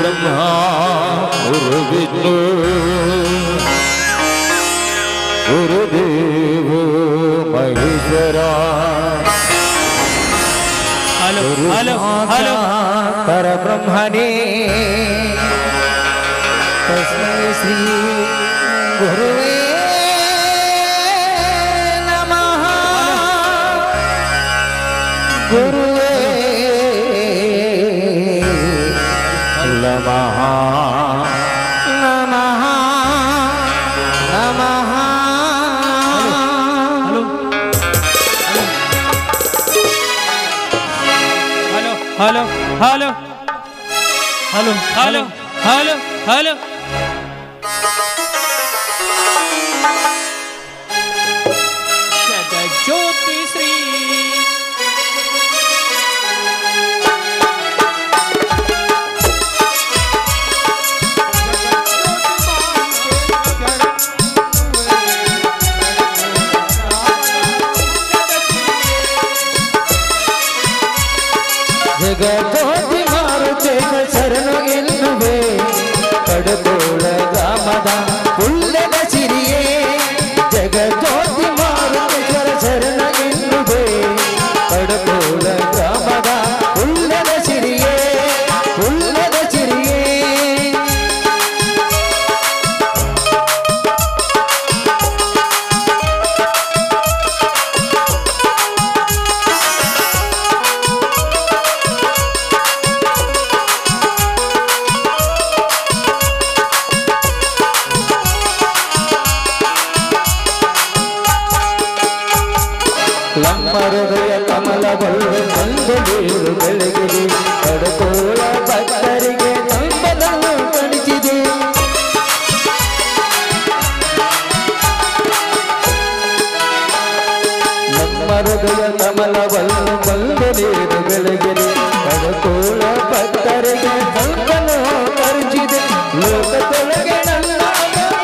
ब्रह्मा गुरु विष्णु गुरुदेव महेश्वरा परब्रह्मणे तस्मै श्री गुरुवे नमः गुरुवे नमः नमः नमः hello hello hello hello hello hello Jyoti Shri Jagajyoti Maruteshwara ಶರಣು ಎನ್ನುವೆ ಕಡಕೋಳ ಗ್ರಾಮದ ಪುಣ್ಯದ ಸಿರಿಯೇ ಜಗಜ್ಯೋತಿ ಮಾರುತೇಶ್ವರ ಶರಣು ಎನ್ನುವೆ ಕಡಕೋಳ ಗ್ರಾಮದ ಪುಣ್ಯದ ಸಿರಿಯೇ ಪುಣ್ಯದ ಸಿರಿಯೇ ಹೃದಯ ಕಮಲಗಳು ಒಂದು ನೀರು ಬೆಳಗಿದೆ ಕಡಕೋಳ ಭಕ್ತರಿಗೆ ತಂಪದನ್ನು ಕಣಿಸಿದೆ ನಮ್ಮ ಹೃದಯ ಕಮಲವನ್ನು ಒಂದು ನೀರು ಬೆಳಗಿದೆ ಕಡಕೋಳ ಭಕ್ತರಿಗೆ ತಂಪನ್ನು ಕರುಚಿದೆ ಲೋಕದೊಳಗೆ ನನ್ನ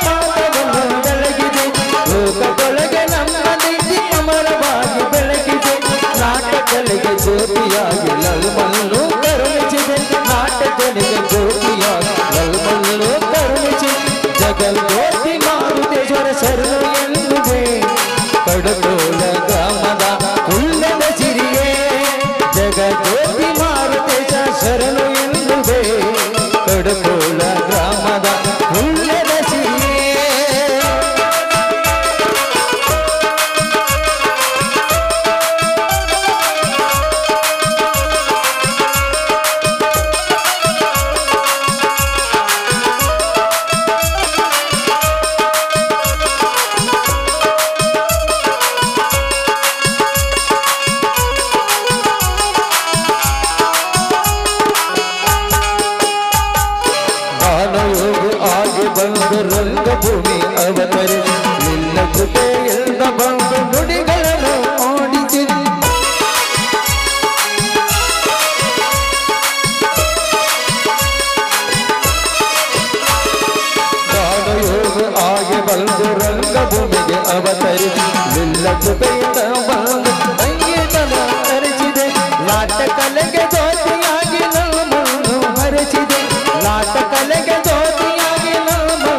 ಮಾತವನ್ನು ಬೆಳಗಿದೆ ಲೋಕದೊಳಗೆ ನಮ್ಮ ನೀತಿ ಅಮರವಾಗಿ ಬೆಳಗಿದೆ ನಾಟಕಲಿಗೆ ಜ್ಯೋತಿಯಾಗಿ ಲಲ್ಮನ್ನು ಕರುಣಿಸಿದೆ ನಾಟಕಲಿಗೆ ಜ್ಯೋತಿಯಾಗಿ ಲಲ್ಮನ್ನು ಕರುಣಿಸಿದೆ ಜಗಜ್ಯೋತಿ ಮಾರುತೇಶ್ವರ ಶರಣು ಎನ್ನುವೆ ಕಡಕೋಳ ಗ್ರಾಮದ ಪುಣ್ಯದ ಸಿರಿಯೇ ಜಗಜ್ಯೋತಿ ಮಾರುತೇಶ್ವರ ಶರಣು ಎನ್ನುವೆ ಕಡಕೋಳ ಗ್ರಾಮದ ಪುಣ್ಯದ ಸಿರಿಯೇ ಬಂದು ರಂಗಭೂಮಿ ಅವತರಿ ನಿನ್ನ ಕೃಪೆಯಿಂದ ಬಂದು ನುಡಿಗಳನ್ನು ಓಡಿಸಿರಿ ಗಾನಯೋಗ ಆಗಿ ಬಂದು ರಂಗಭೂಮಿಗೆ ಅವತರಿ ನಿನ್ನ ಕೃಪೆಯಿಂದ ಬಂದು ಸಂಗೀತನ ಹರಿಸಿದೆ ನಾಟಕಲೆಗೆ ಜ್ಯೋತಿಯಾಗಿ ನಮ್ಮನ್ನು ಹರಿಸಿದೆ ನಾಟಕಲೆಗೆ ಜ್ಯೋತಿಯಾಗಿ ನಮ್ಮನ್ನು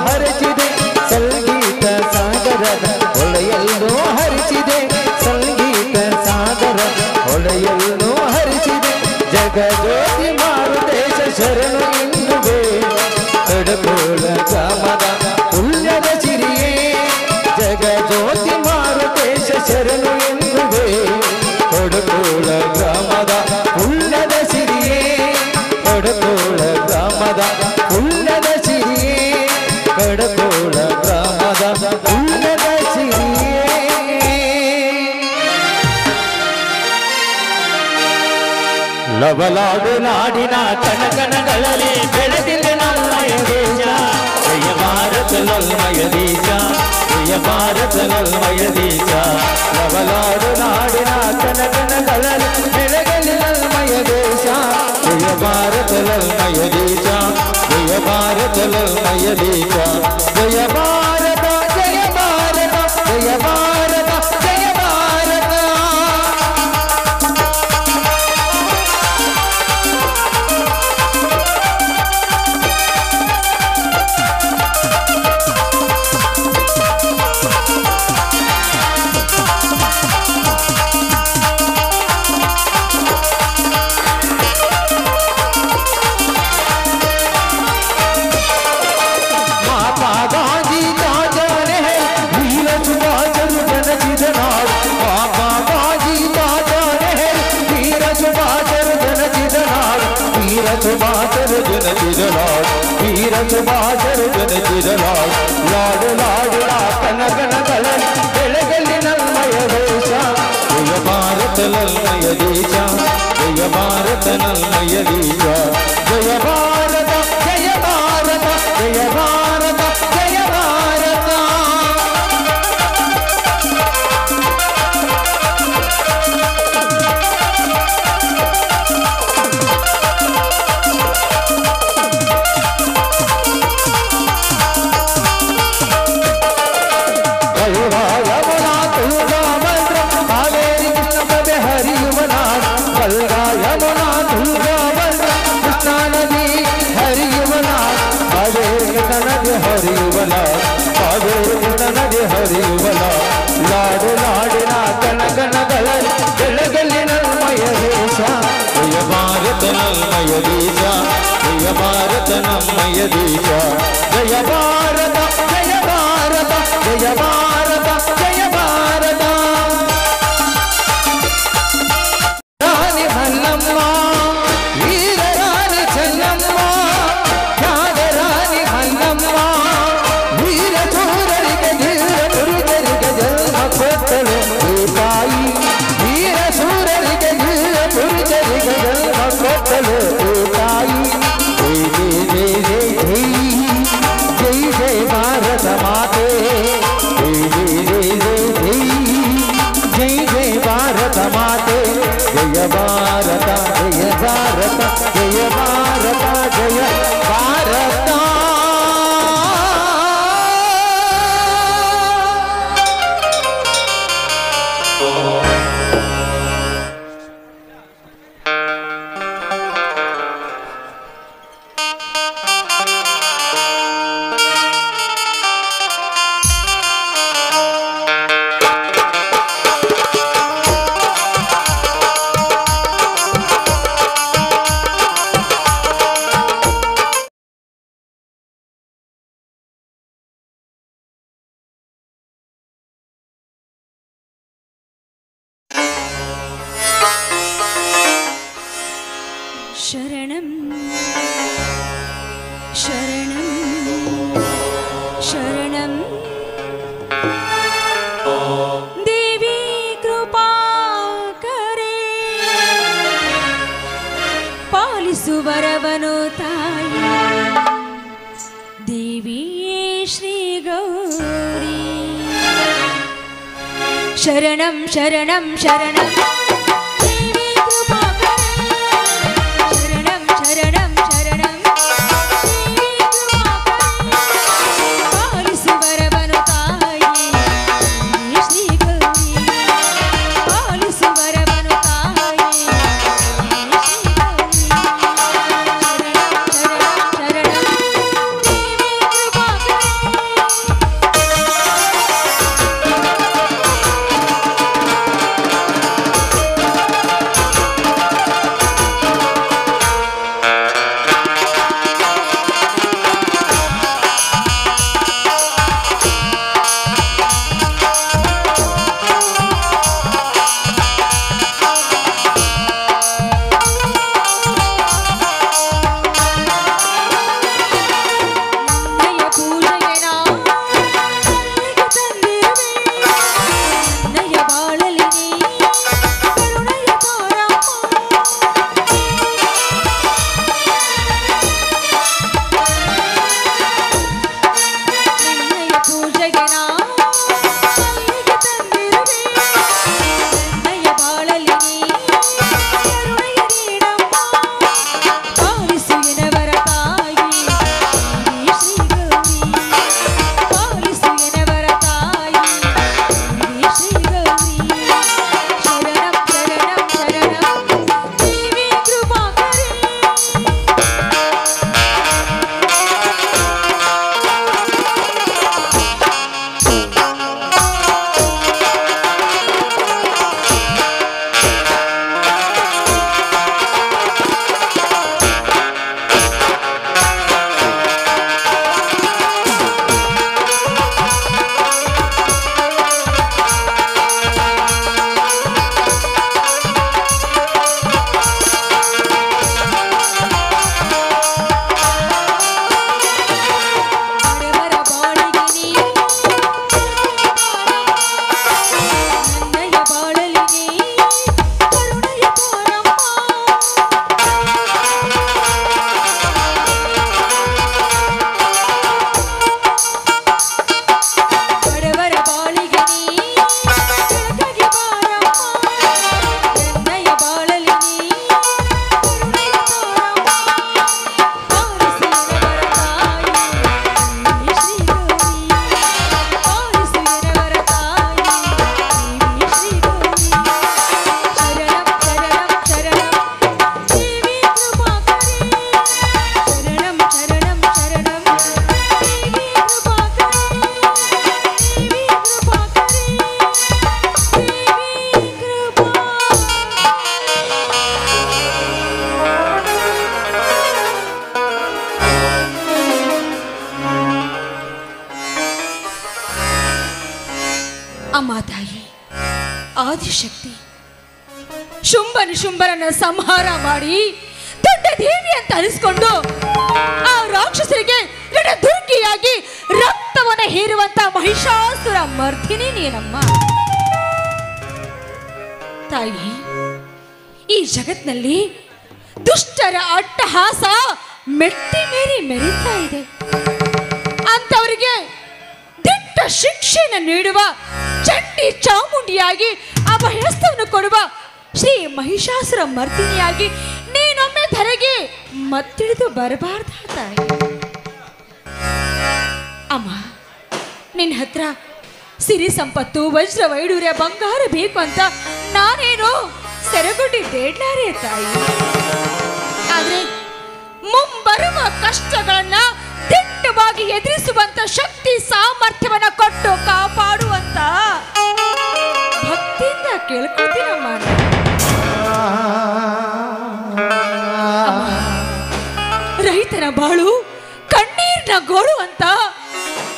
ಹರಿಸಿದೆ ಸಂಗೀತ ಸಾಗರದ ಹೊಳೆಯನ್ನು ಹರಿಸಿದೆ ಸಂಗೀತ ಸಾಗರ ಹೊಳೆಯನ್ನು ಹರಿಸಿದೆ ಜಗಜ್ಯೋತಿ ಮಾರುತೇಶ ಶರಣು ಎನ್ನುವೆ ಕಡಕೋಳ ಗ್ರಾಮದ ಪುಣ್ಯದ ಸಿರಿಯೇ ಜಗಜ್ಯೋತಿ ಮಾರುತೇಶ ಶರಣು ಎನ್ನುವೆ ಕಡಕೋಳ ಗ್ರಾಮದ ಪುಣ್ಯದ ಸಿರಿಯೇ ಕಡಕೋಳ ಗ್ರಾಮದ ಪುಣ್ಯದ ಸಿರಿಯೇ ಕಡಕೋಳ ಗ್ರಾಮದ ಪುಣ್ಯದ ಸಿರಿಯೇ ಲವಲಾಡು ನಾಡಿನ ಕಣಕಣಗಳಲ್ಲಿ ಬೆಳೆದಿದೆ ನಮ್ಮಯ ದೇಶ ಜಯ ಭಾರತ ನಲ್ಮಯ ದೇಶ ಜಯ ಭಾರತ ನಲ್ಮಯ ದೇಶ ಲವಲಾಡು ನಾಡಿನ ಕಣಕಣಗಳಲ್ಲಿ ಬೆಳಗಲಿ ನಲ್ಮಯ ದೇಶ ಜಯ ಭಾರತ ನಲ್ಮಯ ದೇಶ ಜಯ ಭಾರತ ನಲ್ಮಯ ದೇಶ ಜಯ ಭಾರತ ಜಯ ಭಾರತ ಜಯ ಭಾರತ ಜಯ ಭಾರತ जनचिरलाड वीर सुभाषर जनचिरलाड लाड लाडला कनगनगळली ಬೆಳಗಲಿ ನಲ್ಮಯ ದೇಶ ಜಯ ಭಾರತ ನಲ್ಮಯ ದೇಶ ಜಯ ಭಾರತ ನಲ್ಮಯ ದೇಶ ಜಯ ಭಾರತ ಜಯ ಭಾರತ ಜಯ ಭಾರತ ಜಯ ಭಾರತ ಹರಿಯುವಲ ಲಾಡು ಲಾಡಿನ ಕನಗನಗಳಲ್ಲಿ ಬೆಳಗಲಿ ನಲ್ಮಯ ದೇಶ ಜಯ ಭಾರತ ನಲ್ಮಯ ದೇಶ ಜಯ ಭಾರತ ನಮ್ಮಯ ದೇಶ ಜಯ ಭಾರತ ಜಯ ಭಾರತ ಜಯ ಭಾರತ ಜಯ ಭಾರತ ರಾಣಿ ಮಲ್ಲಮ್ಮ ವೀರ ರಾಣಿ ಚೆನ್ನಮ್ಮ ತ್ಯಾಗ ರಾಣಿ ಮಲ್ಲಮ್ಮ ವೀರ ಚೂರರಿಗೆ ತಾಯಿ ವೀರ ಸೂರರಿಗೆ ಪುರುಷರಿಗೆ ಜನ್ಮ ಕೊಟ್ಟಲು ತಾಯಿ ಜೈ ಜೈ ಜೈ ಜೈ ಜೈ ಜೈ ಭಾರತ ಮಾತೆ ಜೈ ಜೈ ಜೈ ಜೈ ಜೈ ಜೈ ಜೈ ಭಾರತ ಮಾತೆ ಜಯ ಭಾರತ ಜಯ ಭಾರತ ಜಯ ಭಾರತ ಜಯ ಭಾರತ शरणं शरणं शरणं देवी कृपा करे पालिसु वरवनु ताಯಿ देवी श्री गौरी शरणं शरणं शरणं ಅಮ್ಮ ತಾಯಿ ಆದಿಶಕ್ತಿ ಶುಂಭ ನಿಶುಂಭರನ್ನ ಸಂಹಾರ ಮಾಡಿ ದೊಡ್ಡ ದೇವಿ ಅಂತ ಅನಿಸ್ಕೊಂಡು ಆ ರಾಕ್ಷಸರಿಗೆ ದುರ್ಗಿಯಾಗಿ ರಕ್ತವನ್ನ ಹೀರುವಂತ ಮಹಿಷಾಸುರ ಮರ್ದಿನಿ ನೀನಮ್ಮ ತಾಯಿ. ಈ ಜಗತ್ನಲ್ಲಿ ದುಷ್ಟರ ಅಟ್ಟಹಾಸ ಮೆಟ್ಟಿ ಮೀರಿ ಮೆರೀತಾ ಇದೆ. ಅಂತವರಿಗೆ ದಿಟ್ಟ ಶಿಕ್ಷೆಯನ್ನು ನೀಡುವ ಚಂಡಿ ಚಾಮುಂಡಿಯಾಗಿ ಅಭಯಸ್ತವನ್ನು ಕೊಡುವ ಶ್ರೀ ಮಹಿಷಾಸುರ ಮರ್ದಿನಿಯಾಗಿ ನೀನೊಮ್ಮೆ ಧರೆಗೆ ಮತ್ತಿಳಿದು ಬರಬಾರ್ದ ತಾಯಿ. ಅಮ್ಮ, ನಿನ್ನ ಹತ್ರ ಸಿರಿ ಸಂಪತ್ತು ವಜ್ರ ವೈಡೂರ್ಯ ಬಂಗಾರ ಬೇಕು ಅಂತ ನಾನೇನು ಸೆರೆಗುಡಿ ಬೇಡ್ಲಾರೆ ತಾಯಿ. ಆದ್ರೆ ಮುಂಬರುವ ಕಷ್ಟಗಳನ್ನ ದಿಟ್ಟವಾಗಿ ಎದುರಿಸುವಂತ ಶಕ್ತಿ ಸಾಮರ್ಥ್ಯವನ್ನ ಕೊಟ್ಟು ಕಾಪಾಡುವಂತ ಭಕ್ತಿಯಿಂದ ಕೇಳ್ಕೊತೀನಮ್ಮ. ರೈತರ ಬಾಳು ಕಣ್ಣೀರ್ನ ಗೋಳು ಅಂತ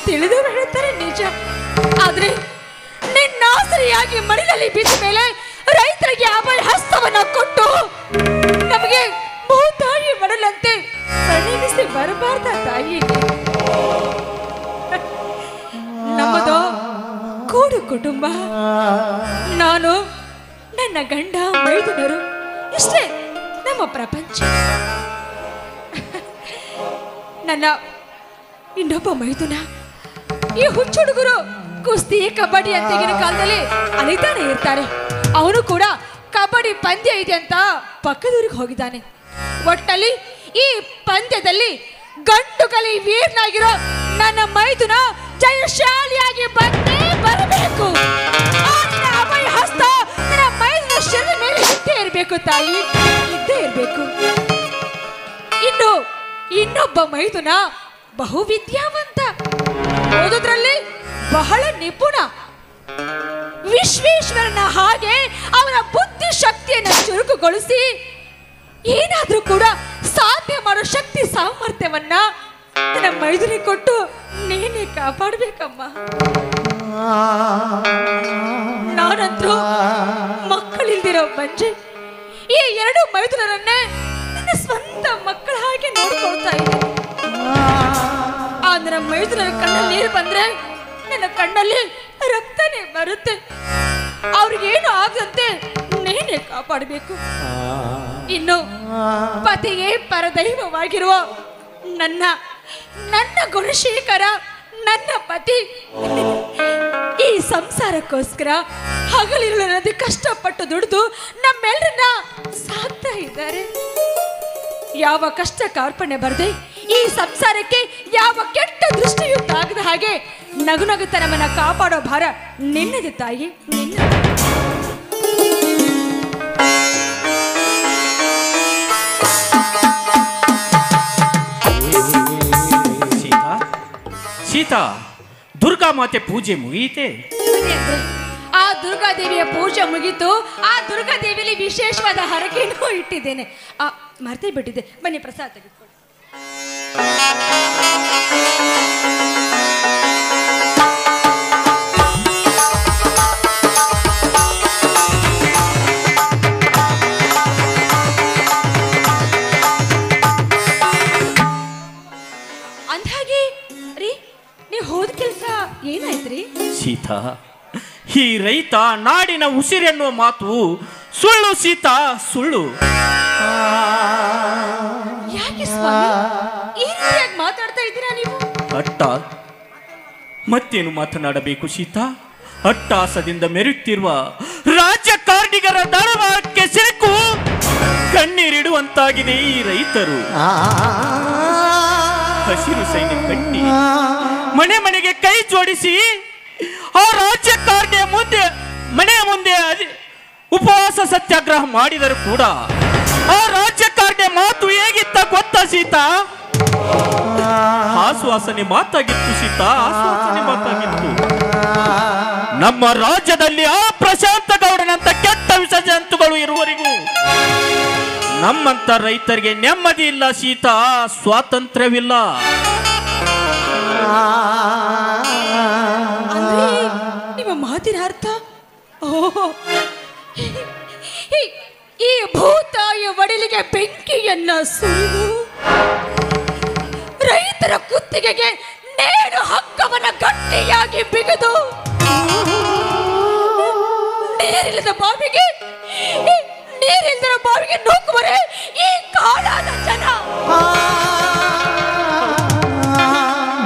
ತಿಳಿದವರು ಹೇಳ್ತಾರೆ ನಿಜ. ಆದ್ರೆ ನಿನ್ನಾಸರಿಯಾಗಿ ಮಡಿಲಲ್ಲಿ ಬಿದ್ದ ಮೇಲೆ ರೈತರಿಗೆ ಅಭಯ ಹಸ್ತವನ್ನ ಕೊಟ್ಟು ನಮಗೆ ಭೂತಾಯಿ ಮಡಲಂತೆ ಪರಿಣಿಸಿ ಬರಬಾರ್ದ ತಾಯಿ. ನಮ್ಮದು ಕೂಡು ಕುಟುಂಬ. ನಾನು ನನ್ನ ಗಂಡ ಮೈದುನರು ಇಷ್ಟೇ ನಮ್ಮ ಪ್ರಪಂಚ. ನನ್ನ ಇನ್ನೊಬ್ಬ ಮೈದುನ ಈ ಹುಚ್ಚುಡುಗರು ಕುಸ್ತಿ ಕಬಡ್ಡಿ ಅಂತ ಈಗಿನ ಕಾಲದಲ್ಲಿ ಅಲಿತಾನೆ ಇರ್ತಾರೆ. ಅವನು ಕೂಡ ಕಬಡ್ಡಿ ಪಂದ್ಯ ಇದೆ ಅಂತ ಪಕ್ಕದೂರಿಗೆ ಹೋಗಿದ್ದಾನೆ. ಒಟ್ಟಲ್ಲಿ ಈ ಪಂದ್ಯದಲ್ಲಿ ಗಂಡುಗಲಿ ವೀರನಾಗಿರೋ ನನ್ನ ಮೈದುನ ಜಯಶಾಲಿಯಾಗಿ ಬಂದೇ ಬರಬೇಕು. ಅಭಯ ಹಸ್ತ ನನ್ನ ಮೈದುನ ಶಿರದ ಮೇಲೆ ಇದ್ದೇ ಇರಬೇಕು ತಾಯಿ, ಇದ್ದೇ ಇರಬೇಕು. ಇನ್ನೊಬ್ಬ ಮೈದುನ ಬಹು ವಿದ್ಯಾವಂತ, ಓದೋದ್ರಲ್ಲಿ ಬಹಳ ನಿಪುಣ. ವಿಶ್ವೇಶ್ವರನ ಹಾಗೆ ಅವರ ಬುದ್ಧಿ ಶಕ್ತಿಯನ್ನು ಚುರುಕುಗೊಳಿಸಿ ಏನಾದ್ರೂ ಕೂಡ ಸಾಧ್ಯ ಮಾಡೋ ಶಕ್ತಿ ಸಾಮರ್ಥ್ಯವನ್ನ ನನ್ನ ಮೈದುನಿಗೆ ಕೊಟ್ಟು ನೀನೇ ಕಾಪಾಡ್ಬೇಕಮ್ಮ. ನಾನಂತೂ ಮಕ್ಕಳಿಲ್ದಿರೋ ಬಂಜೆ ಈ ಎರಡು ಮೈದುನರನ್ನೇ ನನ್ನ ಸ್ವಂತ ಮಕ್ಕಳ ಹಾಗೆ ನೋಡ್ಕೊಳ್ತಾ ಇದ್ದೆ. ಆ ನನ್ನ ಮೈದುನರ ಕಣ್ಣಲ್ಲಿ ನೀರು ಬಂದ್ರೆ ನನ್ನ ಕಣ್ಣಲ್ಲಿ ರಕ್ತನೇ ಬರುತ್ತೆ. ಅವ್ರಿಗೇನು ಆಗದಂತೆ ನೀನೇ ಕಾಪಾಡಬೇಕು. ಇನ್ನು ಪತಿಯೇ ಪರದೈವವಾಗಿರುವ ನನ್ನ ಗುಣಶೇಖರ ನನ್ನ ಪತಿ ಈ ಸಂಸಾರಕ್ಕೋಸ್ಕರ ಹಗಲಿರುಳದೆ ಕಷ್ಟಪಟ್ಟು ದುಡಿದು ನಮ್ಮೆಲ್ಲರನ್ನ ಸಾಕ್ತಾ ಇದ್ದಾರೆ. ಯಾವ ಕಷ್ಟ ಕಾರ್ಪಣ್ಯ ಬರದೆ ಈ ಸಂಸಾರಕ್ಕೆ ಯಾವ ಕೆಟ್ಟ ದೃಷ್ಟಿಯೂ ತಾಗದ ಹಾಗೆ ನಗುನಗುತ್ತ ನಮ್ಮನ್ನ ಕಾಪಾಡೋ ಭಾರ ನಿನ್ನದು ತಾಯಿ, ನಿನ್ನ. ಸೀತಾ, ದುರ್ಗಾ ಮಾತೆ ಪೂಜೆ ಮುಗಿಯಿತೆ? ಆ ದುರ್ಗಾ ದೇವಿಯ ಪೂಜೆ ಮುಗಿತು. ಆ ದುರ್ಗಾ ದೇವಿಯಲ್ಲಿ ವಿಶೇಷವಾದ ಹರಕೆಯನ್ನು ಇಟ್ಟಿದ್ದೇನೆ. ಮರ್ತೇ ಬಿಟ್ಟಿದ್ದೆ, ಬನ್ನಿ ಪ್ರಸಾದ ತೆಗೆದುಕೊಳ್ಳಿ. ಅಂದಾಗೆ ರೀ, ನೀವು ಹೋದ ಕೆಲಸ ಏನಾಯ್ತ್ರಿ? ಸೀತಾ, ಈ ರೈತ ನಾಡಿನ ಉಸಿರೆನ್ನುವ ಮಾತು ಸುಳ್ಳು ಸೀತಾ, ಸುಳ್ಳು. ಯಾಕೆ ಸ್ವಾಮಿ ಈ ರೀತಿಯಾಗಿ ಮಾತಾಡ್ತಾ ಇದ್ದೀರಾ ನೀವು? ಅಟ್ಟ ಮತ್ತೇನು ಮಾತನಾಡಬೇಕು ಸೀತಾ? ಅಟ್ಟಾಸದಿಂದ ಮೆರೆಯುತ್ತಿರುವ ರಾಜ್ಯ ಕಾರ್ಮಿಕರ ದಳವಾರಕ್ಕೆ ಸಿಲುಕು ಕಣ್ಣೀರಿಡುವಂತಾಗಿದೆ ಈ ರೈತರು. ಹಸಿರು ಸೈನ್ಯ ಕಟ್ಟಿ ಮನೆ ಮನೆಗೆ ಕೈ ಜೋಡಿಸಿ ಆ ರಾಜ್ಯ ಕಾರ್ಯ ಮನೆಯ ಮುಂದೆ ಉಪವಾಸ ಸತ್ಯಾಗ್ರಹ ಮಾಡಿದರೂ ಕೂಡ ಆ ರಾಜ್ಯ ಕಾರ್ಯ ಮಾತು ಹೇಗಿತ್ತ ಗೊತ್ತಾ ಸೀತಾ? ಆಶ್ವಾಸನೆ ಮಾತಾಗಿತ್ತು ಸೀತಾ, ಆಶ್ವಾಸನೆ ಮಾತಾಗಿತ್ತು. ನಮ್ಮ ರಾಜ್ಯದಲ್ಲಿ ಆ ಪ್ರಶಾಂತ ಗೌಡನಂತ ಕೆಟ್ಟ ವಿಷ ಜಂತುಗಳು ಇರುವವರೆಗೂ ನಮ್ಮಂತ ರೈತರಿಗೆ ನೆಮ್ಮದಿ ಇಲ್ಲ ಸೀತಾ, ಸ್ವಾತಂತ್ರ್ಯವಿಲ್ಲ. ನಿಮ್ಮ ಮಾತಿನ ಅರ್ಥ ಓಹೋ, ಈ ಭೂತಾಯ ಒಡಲಿಗೆ ಬೆಂಕಿಯನ್ನ ಸುರಿದು ರೈತರ ಕುತ್ತಿಗೆಗೆ ನೇಣು ಹಗ್ಗವನ್ನ ಗಟ್ಟಿಯಾಗಿ ಬಿಗಿದು ನೀರಿಲ್ಲದ ಬಾವಿಗೆ ನೂಕುವರೆ ಈ ಕಾಡಾದ ಜನ.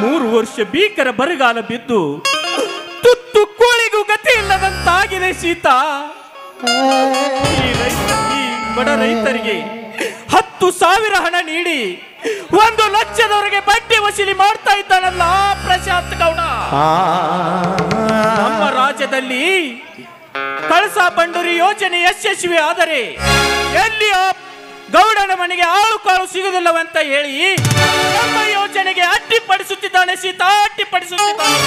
3 ವರ್ಷ ಭೀಕರ ಬರಗಾಲ ಬಿದ್ದು ತುತ್ತು ಕೋಳಿಗೂ ಗತಿ ಇಲ್ಲದಂತಾಗಿದೆ ಸೀತಾ. ಈ ಬಡ ರೈತರಿಗೆ 10,000 ಹಣ ನೀಡಿ 1 ಲಕ್ಷದವರೆಗೆ ಬಡ್ಡಿ ವಸೂಲಿ ಮಾಡ್ತಾ ಇದ್ದಾನಲ್ಲ ಪ್ರಶಾಂತ್ ಗೌಡ. ನಮ್ಮ ರಾಜ್ಯದಲ್ಲಿ ಕಳಸಾ ಬಂಡೂರಿ ಯೋಜನೆ ಯಶಸ್ವಿ ಆದರೆ ಎಲ್ಲಿ ಗೌಡನ ಮನೆಗೆ ಆಳು ಕಾಳು ಸಿಗುವುದಿಲ್ಲವಂತ ಹೇಳಿ ನಮ್ಮ ಯೋಜನೆಗೆ ಅಡ್ಡಿಪಡಿಸುತ್ತಿದ್ದಾನೆ ಸೀತಾ, ಅಡ್ಡಿಪಡಿಸುತ್ತಿದ್ದಾನೆ.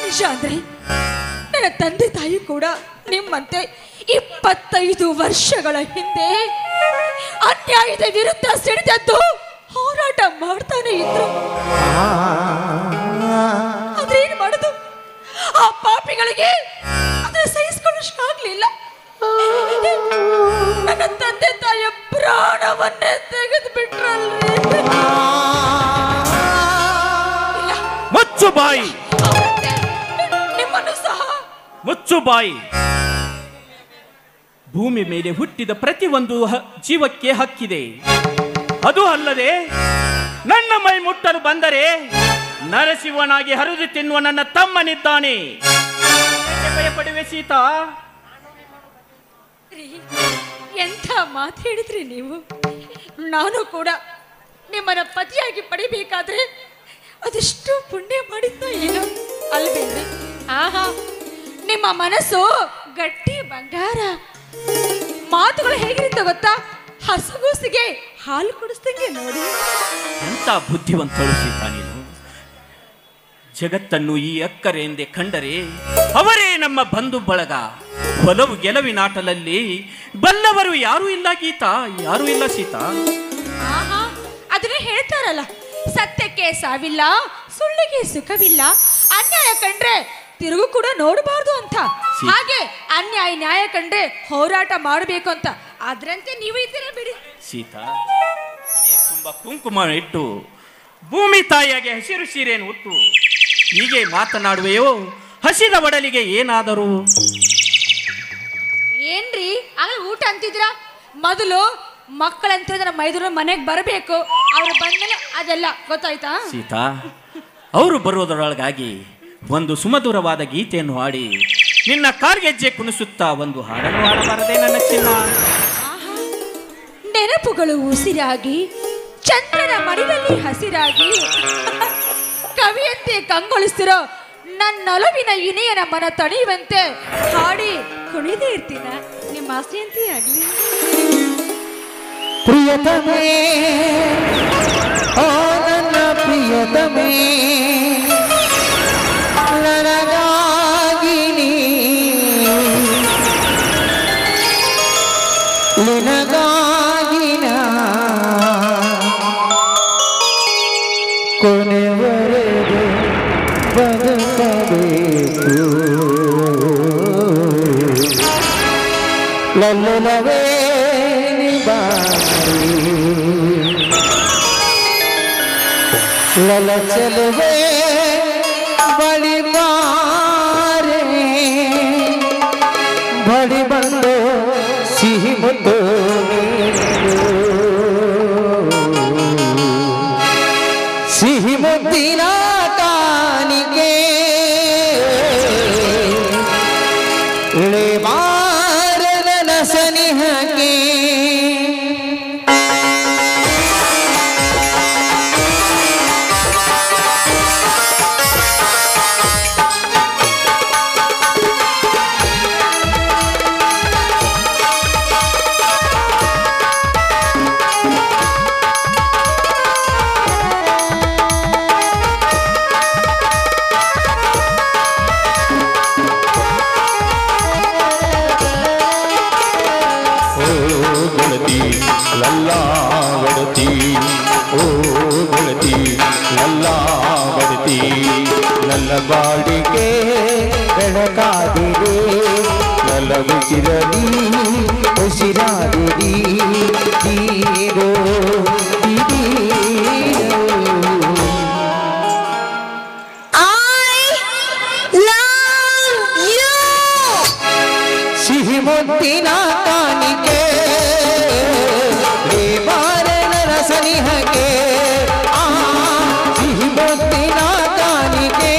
ನಿಜ ಅಂದ್ರೆ ನನ್ನ ತಂದೆ ತಾಯಿ ಕೂಡ ನಿಮ್ಮಂತೆ 25 ವರ್ಷಗಳ ಹಿಂದೆ ಅನ್ಯಾಯದ ವಿರುದ್ಧ ಸಿಡಿದದ್ದು ಹೋರಾಟ ಮಾಡ್ತಾನೆ ಇದ್ರು. ಆದ್ರೆ ಏನ್ ಮಾಡುದು, ಆ ಪಾಪಿಗಳಿಗೆ ಅದನ್ನ ಸಹಿಸಿಕೊಳ್ಳೋಷ್ಟಾಗ್ಲಿಲ್ಲ. ನನ್ನ ತಂದೆ ತಾಯಿಯ ಪ್ರಾಣವನ್ನೇ ತೆಗೆದು ಬಿಟ್ರಲ್ರಿ. ಮುಚ್ಚು ಬಾಯಿ, ನಿಮ್ಮನ್ನು ಸಹ ಮುಚ್ಚು ಬಾಯಿ. ಭೂಮಿ ಮೇಲೆ ಹುಟ್ಟಿದ ಪ್ರತಿಯೊಂದು ಜೀವಕ್ಕೆ ಹಕ್ಕಿದೆ. ಅದು ಅಲ್ಲದೆ ನನ್ನ ಮೈ ಮುಟ್ಟಲು ಬಂದರೆ ನರಸಿಂಹನಾಗಿ ಹರಿದು ತಿನ್ನುವ ನನ್ನ ತಮ್ಮನಿದ್ದಾನೆ. ಭಯಪಡುವೆ ಸೀತಾ? ಎಂಥ ಮಾತು ಹೇಳಿದ್ರಿ ನೀವು. ನಾನು ಕೂಡ ನಿಮ್ಮನ್ನ ಪತಿಯಾಗಿ ಪಡಿಬೇಕಾದ್ರೆ ಅದೆಷ್ಟು ಪುಣ್ಯ ಮಾಡಿದ್ನೋ ಏನೋ ಅಲ್ಬೇನ್ರಿ. ಆಹಾ, ನಿಮ್ಮ ಮನಸ್ಸು ಗಟ್ಟಿ ಬಂಗಾರ. ಮಾತುಗಳು ಹೇಗಿರುತ್ತೆ ಗೊತ್ತಾ, ಹಸುಗೂಸಿಗೆ ಹಾಲು ಕುಡಿಸ್ತಂಗೆ ನೋಡಿ. ಎಂತ ಬುದ್ಧಿವಂತಳು ಸೀತಾ ನೀನು. ಜಗತ್ತನ್ನು ಈ ಅಕ್ಕರೆಯೆಂದೇ ಕಂಡರೆ ಅವರೇ ನಮ್ಮ ಬಂಧು ಬಳಗ. ಒಲವು ಗೆಲುವಿನಾಟಲಲ್ಲಿ ಬಲ್ಲವರು ಯಾರೂ ಇಲ್ಲ ಗೀತಾ, ಯಾರೂ ಇಲ್ಲ ಸೀತಾ. ಆಹಾ, ಅದನ್ನೇ ಹೇಳ್ತಾರಲ್ಲ, ಸತ್ಯಕ್ಕೆ ಸಾವಿಲ್ಲ, ಸುಳ್ಳಿಗೆ ಸುಖವಿಲ್ಲ, ಅನ್ಯಾಯ ಕಂಡ್ರೆ ತಿರುಗು ಕೂಡ ನೋಡಬಾರ್ದು ಅಂತ. ಹಾಗೆ ಅನ್ಯಾಯ ನ್ಯಾಯ ಕಂಡ್ರೆ ಹೋರಾಟ ಮಾಡಬೇಕು ಅಂತ. ಅದ್ರಂತೆ ನೀವು ಇದ್ದೀರ ಬಿಡಿ ಸೀತಾ. ತುಂಬಾ ಕುಂಕುಮ ಇಟ್ಟು ಭೂಮಿ ತಾಯಿಯಾಗಿ ಹಸಿರು ಸೀರೆಯನ್ನು ಉಟ್ಟು ಹೀಗೆ ಮಾತನಾಡುವೆಯೋ? ಹಸಿದ ಒಡಲಿಗೆ ಏನಾದರೂ ಏನ್ರಿ ಆಗ ಊಟ ಅಂತಿದ್ರ? ಮೊದಲು ಮಕ್ಕಳಂತ ಮೈದೂರ ಮನೆಗೆ ಬರಬೇಕು. ಅವ್ರು ಬಂದ್ಮೇಲೆ ಅದೆಲ್ಲ ಗೊತ್ತಾಯ್ತಾ ಸೀತಾ? ಅವರು ಬರುವುದರೊಳಗಾಗಿ ಒಂದು ಸುಮಧುರವಾದ ಗೀತೆಯನ್ನು ಹಾಡಿ ನಿನ್ನ ಕಾರ್ಗೆಜ್ಜೆ ಕುಣಿಸುತ್ತಾ ಒಂದು ಹಾಡನ್ನು ಹಾಡಬಾರದೆ ನನ್ನ ಚಿನ್ನ? ನೆನಪುಗಳು ಉಸಿರಾಗಿ ಚಂದ್ರನ ಮಡಿಲಲ್ಲಿ ಹಸಿರಾಗಿ ಕವಿಯಂತೆ ಕಂಗೊಳಿಸ್ತಿರೋ ನನ್ನೊಲವಿನ ಇನೆಯನ ಮನ ತಣಿಯುವಂತೆ ಹಾಡಿ ಕುಣಿದೇ ಇರ್ತೀನ. ನಿಮ್ಮ ಆಸೆಯಂತೆ ಆಗ್ಲಿ. ಪ್ರಿಯತಮೇ, ಓ ನನ್ನ ಪ್ರಿಯತಮೇ, ನನಗಾಗಿ ನಿನಗಾಗಿ ಕೊನೆವರೆಗೆ ಬದುಕಬೇಕು. ಲಲ್ಲವೇ ನಿಬಾರಿ ಲಲ ಚಲುವೆ ಬಳಿ ಬಾರೆ, ಬಳಿ ಬಂದು ಸಿಹಿ ಮುದ್ದು ಸಿಹಿ ಮುದ್ದಿನ ಕಾಣಿಕೆ ಇಳೆ ಬಾರದ ಸನಿಹಕ್ಕೆ. ಬಾಡಿಗೆ ಬೆಳಕಾದಿರಿ ನಲವಿಸಿರಲಿ ಉಸಿರಾದಿರಿ ನೀರು ಸಿಹಿ ಮುತ್ತಿನ ಕಾಣಿಕೆ ಬಾರನ ಸನಿಹಗೆ ಸಿಹಿ ಮುತ್ತಿನ ಕಾಣಿಕೆ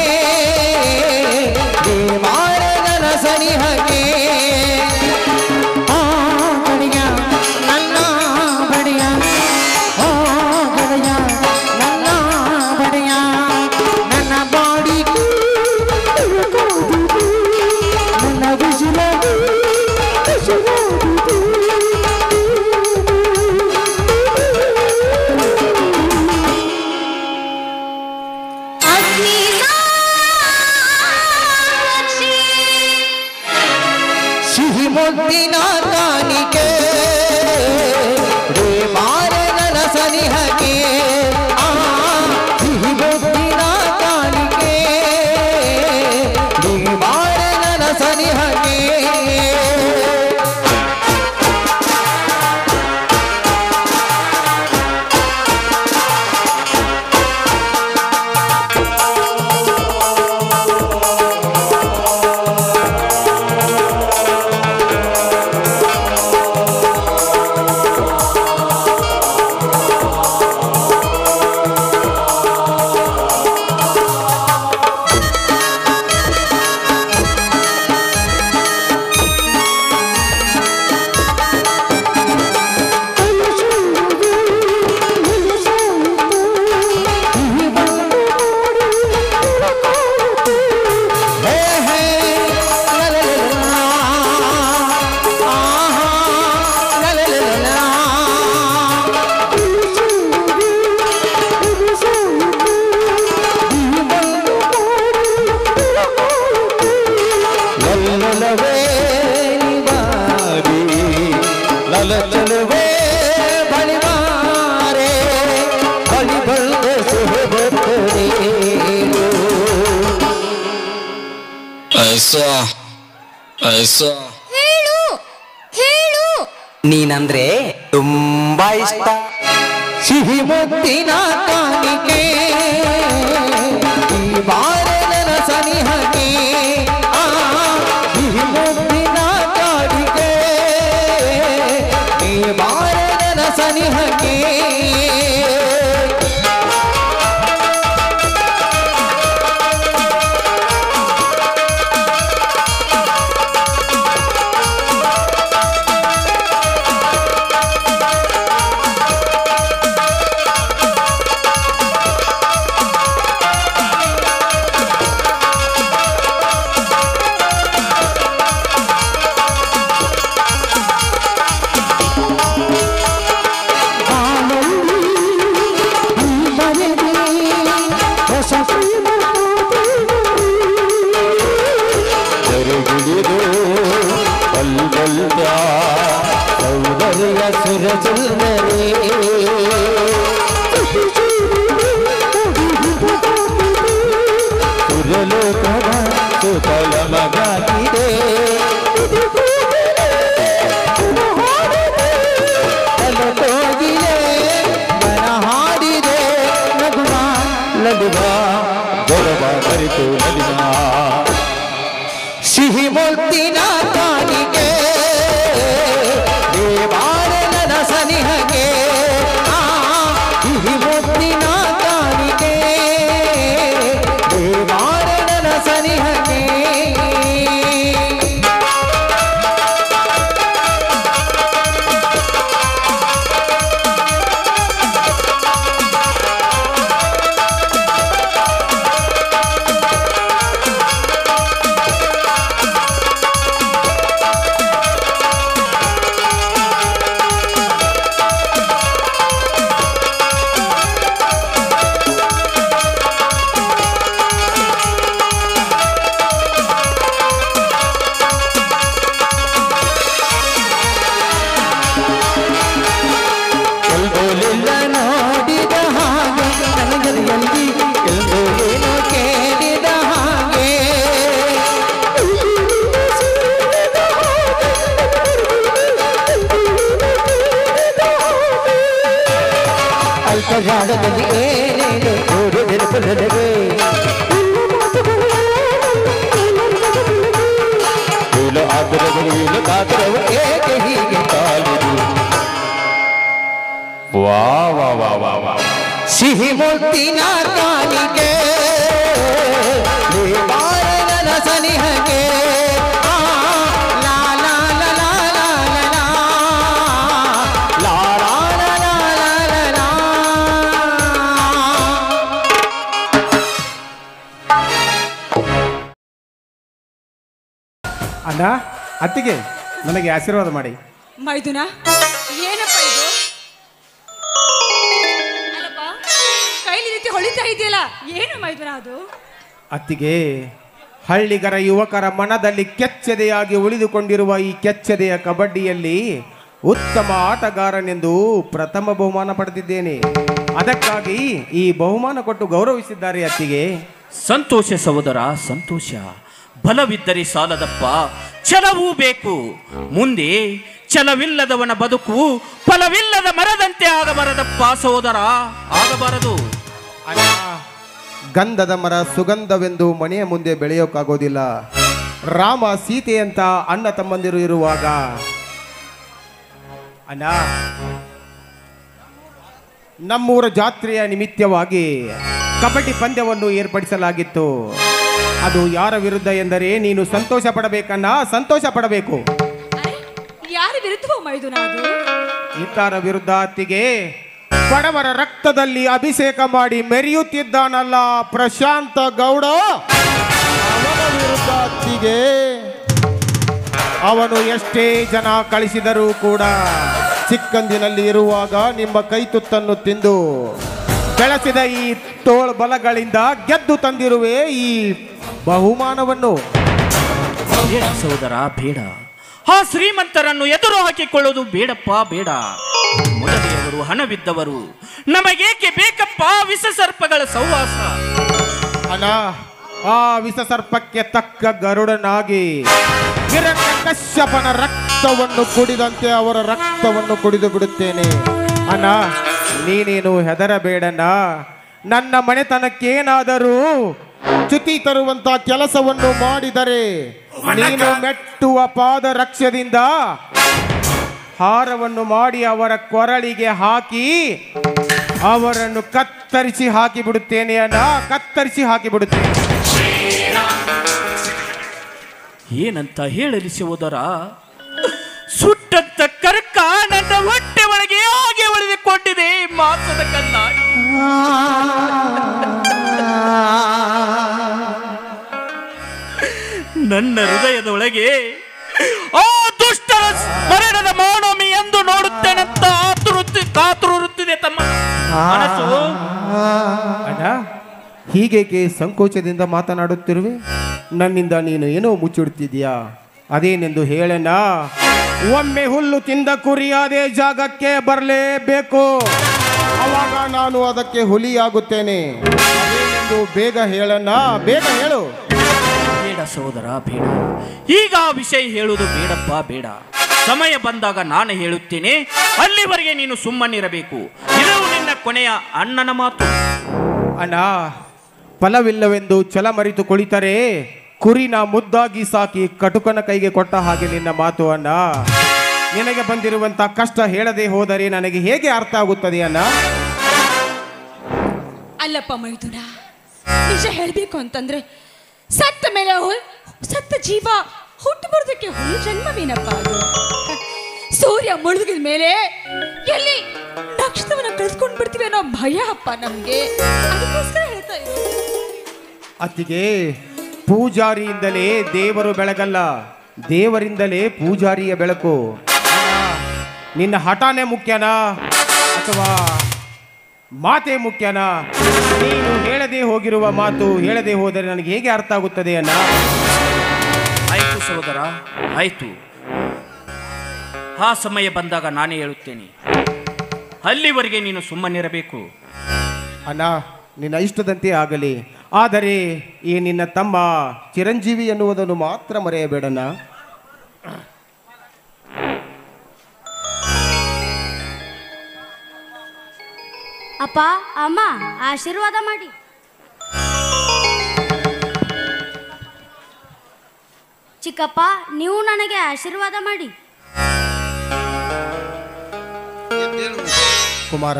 ಬಾರನ ಸನಿಹಗೆ ಬಡಿಯ ನನ್ನ ಬಡಿಯ ಬಡಿಯ ನನ್ನ ಬಡಿಯ ನನ್ನ ಬಾಡಿ ನನ್ನ ಬಿಸಿಲ ಸಿಹಿ ಮುತ್ತಿನ ಕಾಣಿಕೆ ಮಾರನ ಸನಿಹಕ್ಕೆ ಸಿಹಿ ಮುತ್ತಿನ ಕಾಣಿಕೆ ಮಾರನ ಸನಿಹಕ್ಕೆ ಲಲವೇ ಬಳಿವಾರೆ ಬಳಿ ಬಳ್ಳ ಸುಹಬತ್ತರೆ ಐಸಾ ಐಸಾ ಹೇಳು ಹೇಳು ನೀನಂದ್ರೆ ತುಂಬಾ ಇಷ್ಟ ಸಿಹಿ ಮುತ್ತಿನ ಕಾಣಿಕೆ ಈ ಬಾರನ ಸನಿಹಕ್ಕೆ ಸಿಹಿ ಮುತ್ತಿನ ಕಾಣಿಕೆ ಈ ಬಾರನ ಸನಿಹಕ್ಕೆ ಸೌಂದರ್ಯ ಸುರಸುಂದರಿ ಸುರಲೋಕವ ಸುತಲ ಮಗಾಗಿದೆ ತಲಕೋಗಿಲೆ ಮನ ಹಾಡಿದೆ ನಗುವ ಲಗುವ ಗೊರವ ಮರಿತು ನಲಿನ ಸಿಹಿ ಮುತ್ತಿನ ಕಾಣಿಕೆ ದೇವಾರನ ಸನಿಹಗೆ ಸಿಹಿ ಮುತ್ತಿನ ಕಾಣಿಕೆ ದೇವಾರನ ಸನಿಹಗೆ ಅಲ್ಪ ಜಾಡದಲ್ಲಿ ಏನೇನು ಓಡು ನೆನಪು ನನಗೆ ಆತರಗಳು ಕಾತರವು ಏಕೆ ಹೀಗೆ ಕಾಲಿದು ವಾ ವಾ ವಾ ವಾ ವಾ ಸಿಹಿ ಮುತ್ತಿನ ಕಾಣಿಕೆ ನನ್ನ ಸನಿಹಕ್ಕೆ ಅಣ್ಣ ಅತ್ತಿಗೆ ನನಗೆ ಆಶೀರ್ವಾದ ಮಾಡಿ. ಮೈದುನ ಏನಪ್ಪ ಇದು? ಅಲ್ಲಪ್ಪ ಕೈಲಿ ರೀತಿ ಹೊಳಿತಾ ಇದೆಯಲ್ಲ, ಏನು ಮೈದುನ ಅದು? ಅತ್ತಿಗೆ, ಹಳ್ಳಿಗರ ಯುವಕರ ಮನದಲ್ಲಿ ಕೆಚ್ಚೆದೆಯಾಗಿ ಉಳಿದುಕೊಂಡಿರುವ ಈ ಕೆಚ್ಚೆದೆಯ ಕಬಡ್ಡಿಯಲ್ಲಿ ಉತ್ತಮ ಆಟಗಾರನೆಂದು ಪ್ರಥಮ ಬಹುಮಾನ ಪಡೆದಿದ್ದೇನೆ. ಅದಕ್ಕಾಗಿ ಈ ಬಹುಮಾನ ಕೊಟ್ಟು ಗೌರವಿಸಿದ್ದಾರೆ ಅತ್ತಿಗೆ. ಸಂತೋಷ ಸಹೋದರ, ಸಂತೋಷ. ಬಲವಿದ್ದರೆ ಸಾಲದಪ್ಪ, ಛಲವೂ ಬೇಕು. ಮುಂದೆ ಛಲವಿಲ್ಲದವನ ಬದುಕು ಫಲವಿಲ್ಲದ ಮರದಂತೆ ಆಗಬಾರದಪ್ಪ ಸಹೋದರ, ಆಗಬಾರದು. ಅಣ್ಣ, ಗಂಧದ ಮರ ಸುಗಂಧವೆಂದು ಮನೆಯ ಮುಂದೆ ಬೆಳೆಯೋಕ್ಕಾಗೋದಿಲ್ಲ. ರಾಮ ಸೀತೆಯಂತ ಅಣ್ಣ ತಮ್ಮಂದಿರು ಇರುವಾಗ ಅಣ್ಣ, ನಮ್ಮೂರ ಜಾತ್ರೆಯ ನಿಮಿತ್ತವಾಗಿ ಕಬಡ್ಡಿ ಪಂದ್ಯವನ್ನು ಏರ್ಪಡಿಸಲಾಗಿತ್ತು. ಅದು ಯಾರ ವಿರುದ್ಧ ಎಂದರೆ ನೀನು ಸಂತೋಷ ಪಡಬೇಕನ್ನ, ಸಂತೋಷ ಪಡಬೇಕು. ಯಾರ ವಿರುದ್ಧ ಮೈದುನ ಅದು? ಇತರ ವಿರುದ್ಧ ಅತ್ತಿಗೆ. ಬಡವರ ರಕ್ತದಲ್ಲಿ ಅಭಿಷೇಕ ಮಾಡಿ ಮೆರೆಯುತ್ತಿದ್ದಾನಲ್ಲ ಪ್ರಶಾಂತ ಗೌಡ, ಅವನ ವಿರುದ್ಧ ಅತ್ತಿಗೆ. ಅವನು ಎಷ್ಟೇ ಜನ ಕಳಿಸಿದರೂ ಕೂಡ ಚಿಕ್ಕಂದಿನಲ್ಲಿ ಇರುವಾಗ ನಿಮ್ಮ ಕೈ ತುತ್ತನ್ನು ತಿಂದು ಬೆಳೆಸಿದ ಈ ತೋಳು ಬಲಗಳಿಂದ ಗೆದ್ದು ತಂದಿರುವೆ ಈ ಬಹುಮಾನವನ್ನು. ಬೇಡ ಸಹೋದರ, ಬೇಡ. ಆ ಶ್ರೀಮಂತರನ್ನು ಎದುರು ಹಾಕಿಕೊಳ್ಳೋದು ಬೇಡಪ್ಪ, ಬೇಡ. ಮೊದಲೆಯವರು ಹಣವಿದ್ದವರು, ನಮಗೇಕೆ ಬೇಕಪ್ಪ ವಿಷ ಸರ್ಪಗಳ ಸಹವಾಸ? ಅಣ್ಣ, ಆ ವಿಷ ಸರ್ಪಕ್ಕೆ ತಕ್ಕ ಗರುಡನಾಗಿ ಹಿರಣ್ಯಕಶ್ಯಪನ ರಕ್ತವನ್ನು ಕುಡಿದಂತೆ ಅವರ ರಕ್ತವನ್ನು ಕುಡಿದು ಬಿಡುತ್ತೇನೆ. ಅಣ್ಣ, ನೀನೇನು ಹೆದರಬೇಡಣ್ಣ. ನನ್ನ ಮನೆತನಕ್ಕೇನಾದರೂ ಚ್ಯುತಿ ತರುವಂತ ಕೆಲಸವನ್ನು ಮಾಡಿದರೆ ನೀನು ಮೆಟ್ಟುವ ಪಾದ ರಕ್ಷದಿಂದ ಹಾರವನ್ನು ಮಾಡಿ ಅವರ ಕೊರಳಿಗೆ ಹಾಕಿ ಅವರನ್ನು ಕತ್ತರಿಸಿ ಹಾಕಿ ಬಿಡುತ್ತೇನೆ ಅಣ್ಣ, ಕತ್ತರಿಸಿ ಹಾಕಿ ಬಿಡುತ್ತೇನೆ. ಏನಂತ ಹೇಳಲಿ ಸಹೋದರ? ಸುಟ್ಟಂತ ಕರ್ಕ ನನ್ನ ಹೊಟ್ಟೆ ಒಳಗೆ ಹಾಗೆ ಉಳಿದುಕೊಂಡಿದೆ ಮಾಸದ ಕನ್ನಾಡಿ. ನನ್ನ ಹೃದಯದೊಳಗೆ ಆ ದುಷ್ಟರ ಮರಣದ ಮೌನಮಿ ಎಂದು ನೋಡುತ್ತೇನಂತ ಕಾತುರುತ್ತಿದೆ ತಮ್ಮ ಮನಸ್ಸು. ಅಣ್ಣ, ಹೀಗೇಕೆ ಸಂಕೋಚದಿಂದ ಮಾತನಾಡುತ್ತಿರುವೆ? ನನ್ನಿಂದ ನೀನು ಏನೋ ಮುಚ್ಚಿಡುತ್ತಿದ್ದೀಯಾ? ಅದೇನೆಂದು ಹೇಳಣ್ಣ. ಒಮ್ಮೆ ಹುಲ್ಲು ತಿಂದ ಕುರಿ ಅದೇ ಜಾಗಕ್ಕೆ ಬರಲೇಬೇಕು, ಅವಾಗ ನಾನು ಅದಕ್ಕೆ ಹುಲಿಯಾಗುತ್ತೇನೆ. ಅದೇನೆಂದು ಬೇಗ ಹೇಳಣ್ಣ, ಬೇಗ ಹೇಳು. ಬೇಡ ಸಹೋದರ, ಬೇಡ. ಈಗ ಆ ವಿಷಯ ಹೇಳುವುದು ಬೇಡಪ್ಪ, ಬೇಡ. ಸಮಯ ಬಂದಾಗ ನಾನು ಹೇಳುತ್ತೇನೆ. ಅಲ್ಲಿವರೆಗೆ ನೀನು ಸುಮ್ಮನಿರಬೇಕು. ಇದು ನಿನ್ನ ಕೊನೆಯ ಅಣ್ಣನ ಮಾತು. ಅಣ್ಣ, ಫಲವಿಲ್ಲವೆಂದು ಛಲ ಮರಿತು ಕುಳಿತರೆ ಕುರಿನ ಮುದ್ದಾಗಿ ಸಾಕಿ ಕಟುಕನ ಕೈಗೆ ಕೊಟ್ಟ ಹಾಗೆ ನಿನ್ನ ಮಾತು ಅಣ್ಣ. ನಿನಗೆ ಬಂದಿರುವಂತ ಕಷ್ಟ ಹೇಳದೆ ಹೋದರೆ ನನಗೆ ಹೇಗೆ ಅರ್ಥ ಆಗುತ್ತದೆ ಅಣ್ಣ? ಅಲ್ಲಪ್ಪ ಮೈದುನ, ನಿಜ ಹೇಳ್ಬೇಕು ಅಂತಂದ್ರೆ ಸತ್ತ ಮೇಲೆ ಸತ್ತ ಜೀವ ಹುಟ್ಟು ಬರೋದಕ್ಕೆ ಹುಲ್ಲು ಜನ್ಮವೇನಪ್ಪ ಅದು? ಸೂರ್ಯ ಮುಳುಗಿದ ಮೇಲೆ ಎಲ್ಲಿ ನಕ್ಷತ್ರವನ್ನ ಕಳ್ಸ್ಕೊಂಡ್ ಬಿಡ್ತೀವಿ ಅನ್ನೋ ಭಯ ಅಪ್ಪ ನಮ್ಗೆ. ಅದಕ್ಕೋಸ್ಕರ ಹೇಳ್ತಾ ಇದ್ದೀನಿ. ಅತ್ತಿಗೆ, ಪೂಜಾರಿಯಿಂದಲೇ ದೇವರು ಬೆಳಗಲ್ಲ, ದೇವರಿಂದಲೇ ಪೂಜಾರಿಯ ಬೆಳಕು. ನಿನ್ನ ಹಠಾನೇ ಮುಖ್ಯನಾ ಅಥವಾ ಮಾತೇ ಮುಖ್ಯನಾ? ನೀನು ಹೇಳದೆ ಹೋಗಿರುವ ಮಾತು ಹೇಳದೆ ಹೋದರೆ ನನಗೆ ಹೇಗೆ ಅರ್ಥ ಆಗುತ್ತದೆ ಅಣ್ಣ? ಆಯ್ತು ಸಹೋದರ, ಆಯ್ತು. ಆ ಸಮಯ ಬಂದಾಗ ನಾನೇ ಹೇಳುತ್ತೇನೆ. ಅಲ್ಲಿವರೆಗೆ ನೀನು ಸುಮ್ಮನಿರಬೇಕು. ಅಣ್ಣ, ನಿನ್ನ ಇಷ್ಟದಂತೆ ಆಗಲಿ. ಆದರೆ ಈ ನಿನ್ನ ತಮ್ಮ ಚಿರಂಜೀವಿ ಎನ್ನುವುದನ್ನು ಮಾತ್ರ ಮರೆಯಬೇಡಣ್ಣ. ಅಪ್ಪ ಅಮ್ಮ ಆಶೀರ್ವಾದ ಮಾಡಿ. ಚಿಕ್ಕಪ್ಪ ನೀವು ನನಗೆ ಆಶೀರ್ವಾದ ಮಾಡಿ. ಕುಮಾರ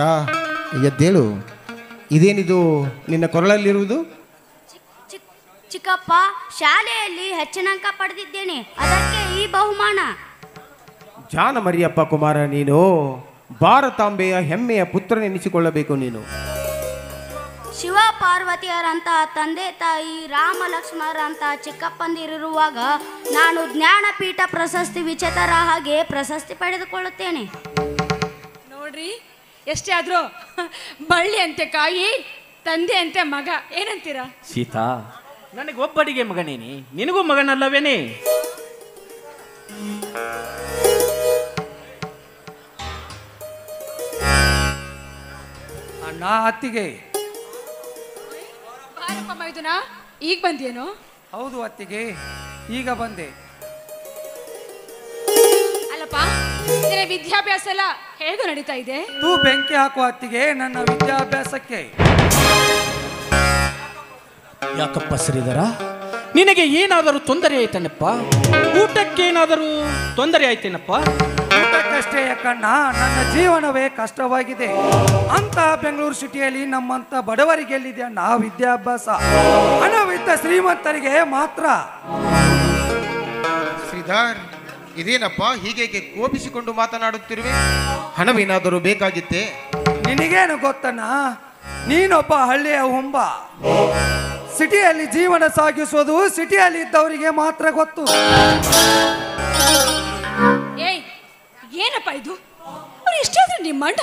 ಎದ್ದೇಳು. ಇದೇನಿದು ನಿನ್ನ ಕೊರಳಲ್ಲಿರುವುದು? ಚಿಕ್ಕಪ್ಪ, ಶಾಲೆಯಲ್ಲಿ ಹೆಚ್ಚಿನ ಅಂಕ ಪಡೆದಿದ್ದೇನೆ, ಅದಕ್ಕೆ ಈ ಬಹುಮಾನ. ಜಾನ ಮರಿಯಪ್ಪ ಕುಮಾರ, ನೀನು ಭಾರತಾಂಬೆಯ ಹೆಮ್ಮೆಯ ಪುತ್ರನೆನಿಸಿಕೊಳ್ಳಬೇಕು. ನೀನು ಶಿವ ಪಾರ್ವತಿಯರಂತ ತಂದೆ ತಾಯಿ, ರಾಮ ಲಕ್ಷ್ಮಣರಂತ ಚಿಕ್ಕಪ್ಪಂದಿರುವಾಗ ನಾನು ಜ್ಞಾನಪೀಠ ಪ್ರಶಸ್ತಿ ವಿಜೇತರ ಹಾಗೆ ಪ್ರಶಸ್ತಿ ಪಡೆದುಕೊಳ್ಳುತ್ತೇನೆ. ನೋಡ್ರಿ, ಎಷ್ಟೇ ಆದ್ರೂ ಬಳ್ಳಿ ಅಂತೆ ಕಾಯಿ, ತಂದೆ ಅಂತೆ ಮಗ, ಏನಂತೀರಾ? ಸೀತಾ, ನನಗೆ ಒಬ್ಬಡಿಗೆ ಮಗನೇನಿ, ನಿನಗೂ ಮಗನಲ್ಲವೇನೆ? ಅಣ್ಣ ಅತ್ತಿಗೆ. ಬಾರಪ್ಪ ಮೈದುನ, ಈಗ ಬಂದೇನು? ಹೌದು ಅತ್ತಿಗೆ, ಈಗ ಬಂದೆ. ಅಲ್ಲಪ್ಪ, ನಿನ್ನ ವಿದ್ಯಾಭ್ಯಾಸ ಎಲ್ಲ ಹೇಗೂ ನಡೀತಾ ಇದೆ? ತೂ ಬೆಂಕಿ ಹಾಕುವ ಅತ್ತಿಗೆ ನನ್ನ ವಿದ್ಯಾಭ್ಯಾಸಕ್ಕೆ. ಯಾಕಪ್ಪ ಶ್ರೀಧರ, ನಿನಗೆ ಏನಾದರೂ ತೊಂದರೆ ಆಯ್ತೇನಪ್ಪ? ಊಟಕ್ಕೇನಾದರೂ ತೊಂದರೆ ಆಯ್ತೇನಪ್ಪ? ಊಟಕ್ಕಷ್ಟೇ ಯಾಕಣ್ಣ, ನನ್ನ ಜೀವನವೇ ಕಷ್ಟವಾಗಿದೆ. ಅಂತ ಬೆಂಗಳೂರು ಸಿಟಿಯಲ್ಲಿ ನಮ್ಮಂತ ಬಡವರಿಗೆ ಎಲ್ಲಿದೆ ಅಣ್ಣ ವಿದ್ಯಾಭ್ಯಾಸ? ಹಣವಿದ್ದ ಶ್ರೀಮಂತರಿಗೆ ಮಾತ್ರ. ಶ್ರೀಧರ್, ಇದೇನಪ್ಪ ಹೀಗೆ ಕೋಪಿಸಿಕೊಂಡು ಮಾತನಾಡುತ್ತಿರುವೆ? ಹಣವೇನಾದರೂ ಬೇಕಾಗಿತ್ತೆ? ನಿನಗೇನು ಗೊತ್ತಣ್ಣ, ನೀನೊಬ್ಬ ಹಳ್ಳಿಯ ಹುಂಬ. ಸಿಟಿಯಲ್ಲಿ ಜೀವನ ಸಾಗಿಸೋದು ಸಿಟಿಯಲ್ಲಿ ಇದ್ದವರಿಗೆ ಮಾತ್ರ ಗೊತ್ತು. ಏಯ್, ಏನಪ್ಪ ಇದು? ಅವ್ರು ಎಷ್ಟಾದ್ರೂ ನಿಮ್ಮ ಅಣ್ಣ,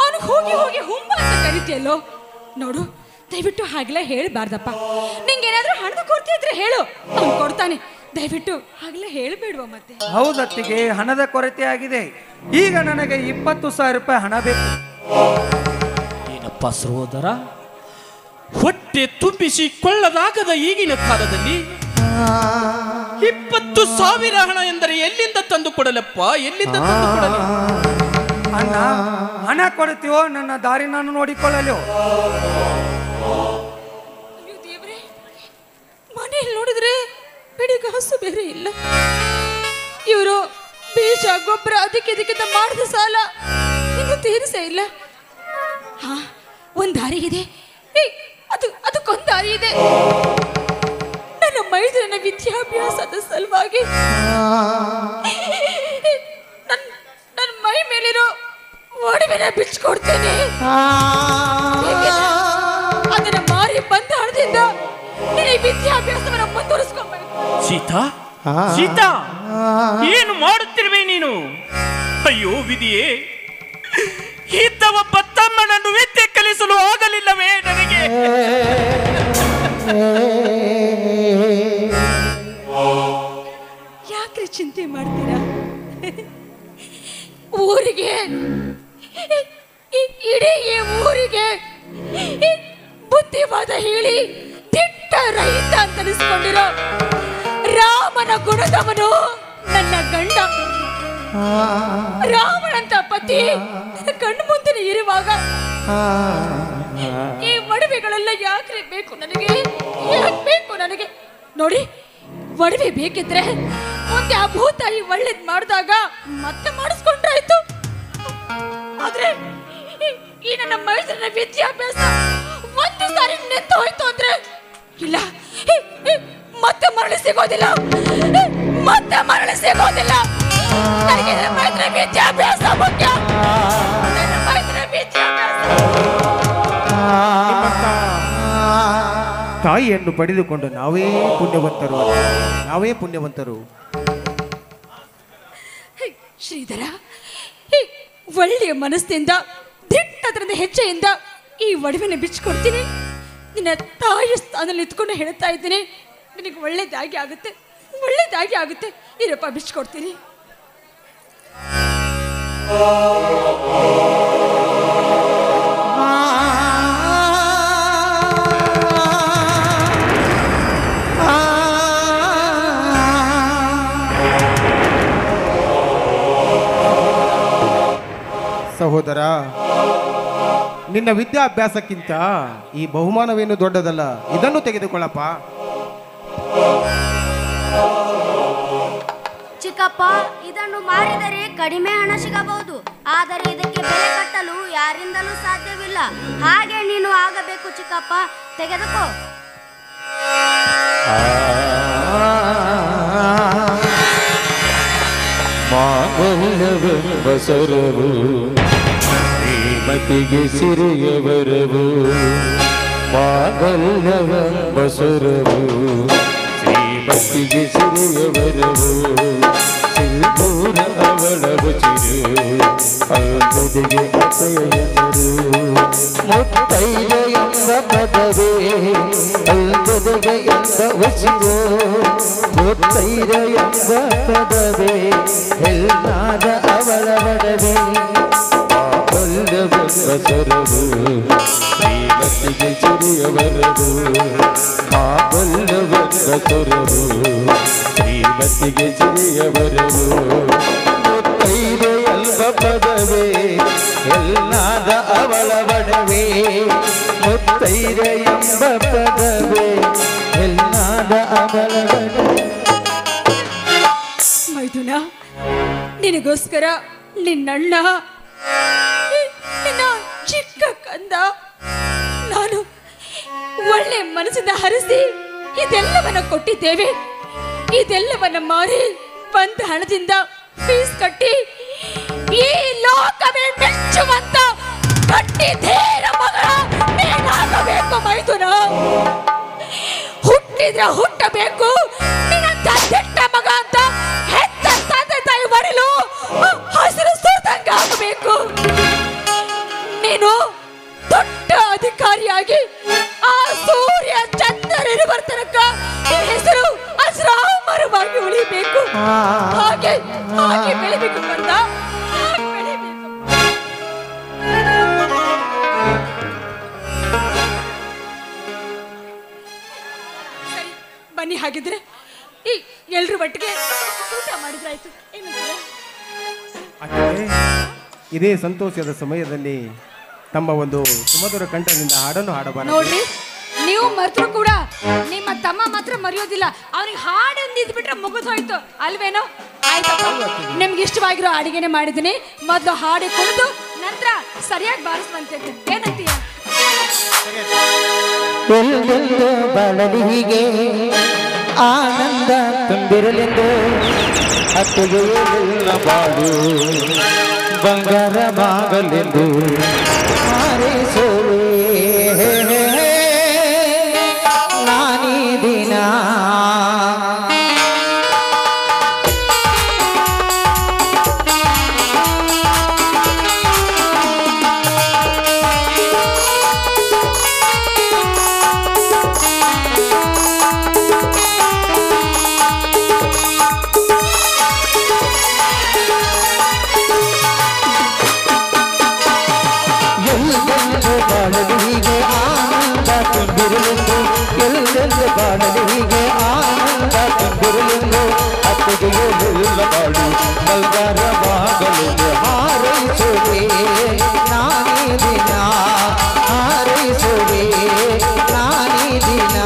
ಅವನು ಹೋಗಿ ಹೋಗಿ ಹುಂಬ ಅಂತ ಕರಿತೀಯಲ್ಲೋ. ನೋಡು, ದಯವಿಟ್ಟು ಹಾಗೆಲ್ಲ ಹೇಳಬಾರ್ದಪ್ಪ. ನಿಂಗೇನಾದ್ರೂ ಹಣದ ಕೊರತೆ ಇದ್ರೆ ಹೇಳು, ಅವ್ನು ಕೊಡ್ತಾನೆ. ದಯವಿಟ್ಟು ಹಾಗೆಲ್ಲ ಹೇಳಬೇಡುವ ಮತ್ತೆ. ಹೌದತ್ತಿಗೆ, ಹಣದ ಕೊರತೆ ಆಗಿದೆ. ಈಗ ನನಗೆ 20,000 ರೂಪಾಯಿ ಹಣ ಬೇಕು. ಏನಪ್ಪ ಸಹೋದರ, ಹೊಟ್ಟೆ ತುಂಬಿಸಿಕೊಳ್ಳದಾಗದ ಈಗಿನ ಕಾಲದಲ್ಲಿ 20,000 ಹಣ ಎಂದರೆ ಎಲ್ಲಿಂದ ತಂದು ಕೊಡಲಪ್ಪ? ಎಲ್ಲಿಂದ ತಂದು ಕೊಡಲಿ? ಅಣ್ಣ, ಹಣ ಕೊಡ್ತೀವೋ ನನ್ನ ದಾರಿ ನಾನು ನೋಡಿಕೊಳ್ಳಲು. ಅಯ್ಯೋ ದೇವ್ರೆ, ಮನೆಯಲ್ಲಿ ನೋಡಿದ್ರೆ ಬಿಡಿಗಾಸು ಬೇರೆ ಇಲ್ಲ. ಇವರು ಬೀಜ ಗೊಬ್ಬರ ಅದಕ್ಕೆ ಮಾಡಿದ ಸಾಲ ಇನ್ನು ತೀರಿಸೇ ಇಲ್ಲ. ಹಾ, ಒಂದ್ ದಾರಿ ಇದೆ. ಅದಕ್ಕೊಂದು ದಾರಿ ಇದೆ. ನನ್ನ ಮೈದನ ವಿದ್ಯಾಭ್ಯಾಸದ ಸಲುವಾಗಿ ನನ್ನ ಮೈ ಮೇಲಿರೋ ಒಡವೆನ ಬಿಚ್ಕೊಡ್ತೇನೆ. ಅದನ್ನ ಮಾರಿ ಬಂದ ಹಣದಿಂದ ನಿನ್ನ ವಿದ್ಯಾಭ್ಯಾಸವನ್ನ ಮುಂದುವರಿಸ್ಕೊಬೇಕು. ಸೀತಾ, ಸೀತಾ, ಏನು ಮಾಡುತ್ತಿರುವೆ ನೀನು? ಅಯ್ಯೋ ವಿಧಿಯೇ, ಇದ್ದ ಒಬ್ಬ ತಮ್ಮನನ್ನು ವಿದ್ಯೆ ಕಲಿಸಲು ಆಗಲಿಲ್ಲವೇ ನನಗೆ? ಯಾಕ್ರೆ ಚಿಂತೆ ಮಾಡ್ತೀರಾ? ಊರಿಗೆ, ಇಡೀ ಊರಿಗೆ ಬುದ್ಧಿವಾದ ಹೇಳಿ ದಿಟ್ಟ ರಹಿತ ಅಂತ ಅನಿಸ್ಕೊಂಡಿರೋ ರಾಮನ ಗುಣದವನು ನನ್ನ ಗಂಡ. ರಾಮನಂತ ಪತಿ ಕಣ್ಣು ಮುಂದೆ ಇರುವಾಗ ಈ ಒಡವೆಗಳೆಲ್ಲ ಯಾಕ್ರೆ ಬೇಕು ನನಗೆ? ಯಾಕೆ ಬೇಕು ನನಗೆ? ನೋಡಿ, ಒಡವೆ ಬೇಕಿದ್ರೆ ಮುಂದೆ ಆ ಭೂತಾಯಿ ಒಳ್ಳೇದ್ ಮಾಡಿದಾಗ ಮತ್ತೆ ಮಾಡಿಸ್ಕೊಂಡ್ರಾಯ್ತು. ಆದ್ರೆ ಈ ನನ್ನ ಮೈಸೂರಿನ ವಿದ್ಯಾಭ್ಯಾಸ ಒಂದು ಸಾರಿ ನಿಂತು ಹೋಯ್ತು ಅಂದ್ರೆ ಇಲ್ಲ, ಮತ್ತೆ ಮರಳಿ ಸಿಗೋದಿಲ್ಲ, ಮತ್ತೆ ಮರಳಿ ಸಿಗೋದಿಲ್ಲ. ನನಗೆ ನನ್ನ ಮೈಸೂರಿನ ವಿದ್ಯಾಭ್ಯಾಸ ಮುಖ್ಯ. ನನ್ನ ಮೈಸೂರಿನ ವಿದ್ಯಾಭ್ಯಾಸ. ತಾಯಿಯನ್ನು ಪಡೆದುಕೊಂಡು ನಾವೇ ಪುಣ್ಯವಂತರು, ನಾವೇ ಪುಣ್ಯವಂತರು. ಶ್ರೀಧರ, ಒಳ್ಳೆಯ ಮನಸ್ಸಿಂದ ದಿಟ್ಟದ್ರಿಂದ ಹೆಜ್ಜೆಯಿಂದ ಈ ಒಡವೆನ ಬಿಚ್ಚಿಕೊಡ್ತೀನಿ. ನಿನ್ನ ತಾಯಿ ಸ್ಥಾನದಲ್ಲಿ ಇತ್ಕೊಂಡು ಹೇಳ್ತಾ ಇದ್ದೀನಿ, ನಿನಗೆ ಒಳ್ಳೇದಾಗಿ ಆಗುತ್ತೆ, ಒಳ್ಳೇದಾಗಿ ಆಗುತ್ತೆ. ಇರಪ್ಪ, ಬಿಚ್ಚಿಕೊಡ್ತೀನಿ. ಸಹೋದರ, ನಿನ್ನ ವಿದ್ಯಾಭ್ಯಾಸಕ್ಕಿಂತ ಈ ಬಹುಮಾನವೇನು ದೊಡ್ಡದಲ್ಲ, ಇದನ್ನು ತೆಗೆದುಕೊಳ್ಳಪ್ಪ. ಚಿಕ್ಕಪ್ಪ, ಇದನ್ನು ಮಾರಿದರೆ ಕಡಿಮೆ ಹಣ ಸಿಗಬಹುದು, ಆದರೆ ಇದಕ್ಕೆ ಬೆಲೆ ಕಟ್ಟಲು ಯಾರಿಂದಲೂ ಸಾಧ್ಯವಿಲ್ಲ. ಹಾಗೆ ನೀನು ಆಗಬೇಕು ಚಿಕ್ಕಪ್ಪ, ತೆಗೆದುಕೋ. ಮಾಂಗಲ್ಯವೆಂಬ ಸರವು ಶ್ರೀಮತಿಗೆ ಸಿರಿಯವರವು, ಮಾಂಗಲ್ಯವೆಂಬ ಸರವು ಶ್ರೀಮತಿಗೆ ಸಿರಿಯವರವು, ಸಿಲ್ಪೂರ ಅವಳವು ಚಿರು ಅಲ್ಲದಿಗೆ ಅಸೆಯರು, ಮುತ್ತೈದ ಎಂಬ ಪದವೇ ಅಲ್ಲದಿಗೆ ಎಂಬ ಉಸಿರು, ಮುತ್ತೈದ ಎಂಬ ಪದವೇ ಎಲ್ಲಾದ ಅವಳ ಒಡವೆ, ಮಾಂಗಲ್ಯವೆಂಬ ಸರವು ಶ್ರೀಮತಿಗೆ ಸಿರಿಯವರವು, ಮಾಂಗಲ್ಯವೆಂಬ ಸರವು ಶ್ರೀಮತಿಗೆ ಸಿರಿಯವರವು, ಮುತ್ತೈದೆ ಅಲ್ಪ ಪದವೇ ಎಲ್ಲಾದ ಅವಳ ಒಡವೆ, ಮುತ್ತೈದೆ ಎಂಬ ಪದವೇ ಎಲ್ಲಾದ ಅವಳ ಒಡವೆ. ಮೈದುನ, ನಿನಗೋಸ್ಕರ ನಿನ್ನಣ್ಣ, ನಿನ್ನ ಚಿಕ್ಕ ಕಂದ, ನಾನು ಒಳ್ಳೆ ಮನಸ್ಸಿಂದ ಹರಿಸಿ ಇದೆಲ್ಲವನ್ನ ಕೊಟ್ಟಿದ್ದೇವೆ. ಇದೆಲ್ಲವನ್ನ ಮಾರಿ ಬಂದ ಹಣದಿಂದ ಫೀಸ್ ಕಟ್ಟಿ ಈ ಲೋಕವೇ ಮೆಚ್ಚುವಂತ ಕಟ್ಟಿದ್ದೇರ ಮಗಳ ನೀನಾಗಬೇಕು ಮೈದುನ. ಹುಟ್ಟಿದ್ರೆ ಹುಟ್ಟಬೇಕು, ನಿನ್ನಂತ ಕೆಟ್ಟ ಮಗ ಅಂತ ಹೆತ್ತ ತಂದೆ ತಾಯಿ ಬರಲು ಹಸಿರು ಸುರಿದಂಗ ಆಗಬೇಕು. ನೀನು ದೊಡ್ಡ ಅಧಿಕಾರಿಯಾಗಿ ಆ ಸೂರ್ಯ ಚಂದ್ರರಿರುವ ತನಕ ಈ ಹೆಸರು ಅಜರಾಮರವಾಗಿ ಉಳಿಬೇಕು. ಹಾಗೆ ಹಾಗೆ ಬೆಳಿಬೇಕು ಬಂದ, ಹಾಗೆ ಬೆಳಿಬೇಕು. ಸರಿ, ಬನ್ನಿ. ಹಾಗಿದ್ರೆ ಈ ಎಲ್ರ ಒಟ್ಟಿಗೆ ಊಟ ಮಾಡಿದ್ರಾಯ್ತು. ಏನಂತೀರಾ? ಇದೇ ಸಂತೋಷದ ಸಮಯದಲ್ಲಿ ತಮ್ಮ ಒಂದು ಸುಮಧುರ ಕಂಠದಿಂದ ಹಾಡನ್ನು ಹಾಡಬಾರದು. ನೋಡ್ರಿ, ನೀವು ಮರ್ತರು ಕೂಡ ನಿಮ್ಮ ತಮ್ಮ ಮಾತ್ರ ಮರೆಯೋದಿಲ್ಲ. ಅವನಿಗೆ ಹಾಡು ಬಿಟ್ರೆ ಮುಗಿದು ಹೋಯ್ತು ಅಲ್ವೇನೋ? ಆಯ್ತಪ್ಪ, ನಿಮ್ಗೆ ಇಷ್ಟವಾಗಿರೋ ಅಡಿಗೆನೆ ಮಾಡಿದ್ದೀನಿ. ಮೊದಲು ಹಾಡಿ ಕುಡಿದು ನಂತರ ಸರಿಯಾಗಿ ಬಾರಿಸುವಂತೆ. ಏನಂತೀಯ? ಎಲ್ಲೆಲ್ಲೋ ಬಾಳಲಿ ಹೀಗೆ ಆನಂದ ತುಂಬಿರಲೆಂದು, ಅತ್ತಿಗೆ ಎಲ್ಲ ಬಾಳು ಬಂಗಾರವಾಗಲೆಂದು ಹಾರೈಸೋರೆ ನಾನೀ ದಿನ. ಬಾಳಲಿಗೆ ಆನಂದ ತುಂಬಿರಲೆಂದು, ಎಲ್ಲೆಲ್ಲ ಬಾಳಲಿಗೆ ಆನಂದ ತುಂಬಿರಲೆಂದು, ಅತ್ತಿಗೆ ಎಲ್ಲ ಬಾಳು ಮಲ್ಗಾರವಾಗಲೆಂದು ಹಾರೈಸೋರೆ ನಾನೇ ದಿನ, ಹಾರೈಸೋರೆ ನಾನೇ ದಿನ.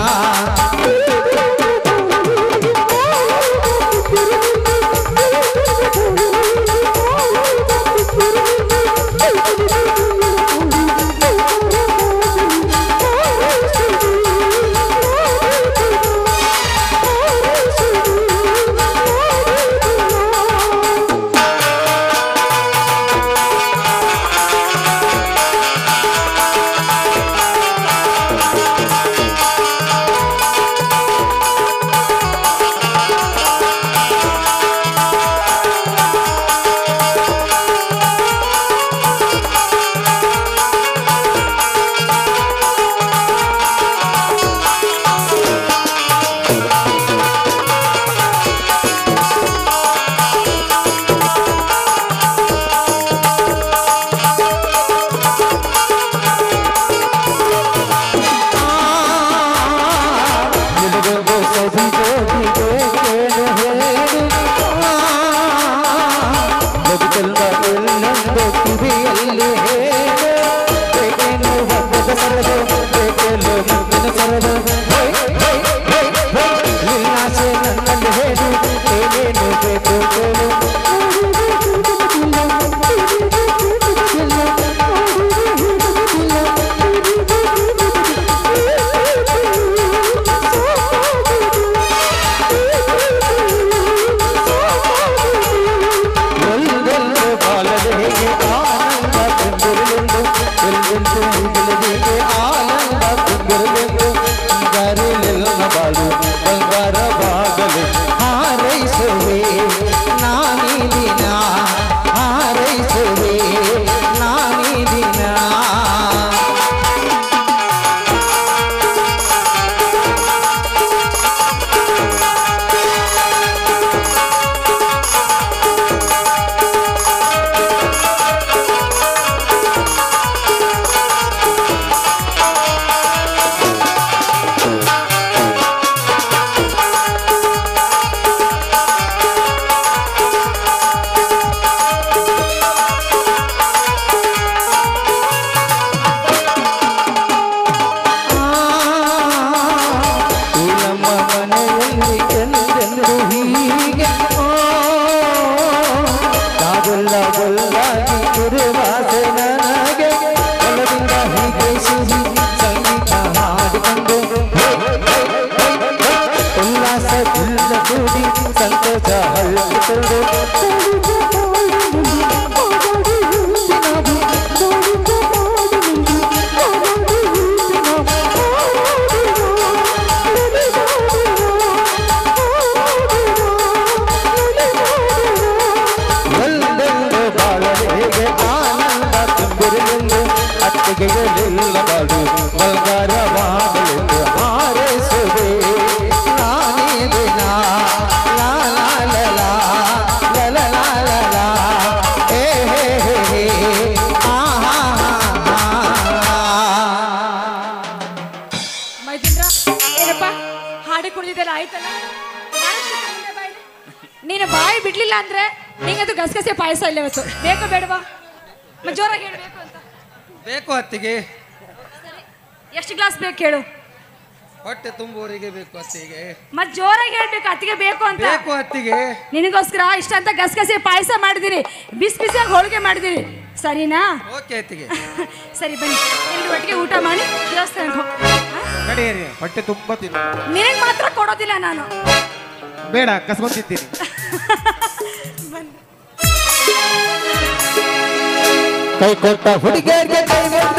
ನಿಂತು ಗೆಲುವಿಗೆ ಆನಂದ ತುಂಬಿರಲೆಂದು ಹಿಂಗಾರಿಲೆಲ್ಲ ಬಾಳು ಬಂಗಾರವಾಗಲು ಹಾರೈಸುವೆ ನಾನೀ ದಿನ ಹಾರೈಸುವೆ ನಾನೀ ದಿನ ನೀನು ಬಾಯಿ ಬಿಡ್ಲಿಲ್ಲ ಅಂದ್ರೆ ನಿಂಗದು ಗಸಗಸೆ ಪಾಯಸ ಇಲ್ಲ ಇವತ್ತು. ಬೇಕು ಬೇಡವಾ? ಜೋರಾಗಿ ಹೇಳ್ಬೇಕು ಅಂತ ಬೇಕು ಅತ್ತಿಗೆ. ಎಷ್ಟು ಗ್ಲಾಸ್ ಬೇಕು ಹೇಳು? ಹೊಟ್ಟೆ ತುಂಬುವವರಿಗೆ ಬೇಕು ಅತ್ತಿಗೆ. ಮತ್ ಜೋರಾಗಿ ಹೇಳ್ಬೇಕು ಅತ್ತಿಗೆ ಬೇಕು ಅಂತ. ಬೇಕು ಅತ್ತಿಗೆ. ನಿನಗೋಸ್ಕರ ಇಷ್ಟ ಅಂತ ಗಸಗಸೆ ಪಾಯಸ ಮಾಡಿದಿರಿ, ಬಿಸಿ ಬಿಸಿಯಾಗಿ ಹೋಳಿಗೆ ಮಾಡಿದಿರಿ, ಸರಿನಾ? ಓಕೆ ಅತ್ತಿಗೆ. ಸರಿ ಬನ್ನಿ ಎಲ್ರು ಒಟ್ಟಿಗೆ ಊಟ ಮಾಡಿ ದೇವಸ್ಥಾನಕ್ಕೆ ಹೋಗಿ. ನಡೆಯಿರಿ, ಹೊಟ್ಟೆ ತುಂಬ ತಿನ್ನು. ನಿನಗೆ ಮಾತ್ರ ಕೊಡೋದಿಲ್ಲ ನಾನು. ಬೇಡ, ಕಸ್ಕೊಂತಿದ್ದೀನಿ. ಕೈ ಕೊಟ್ಟ ಹುಡುಗಿಯರಿಗೆ ಕೈ ಕೊಟ್ಟ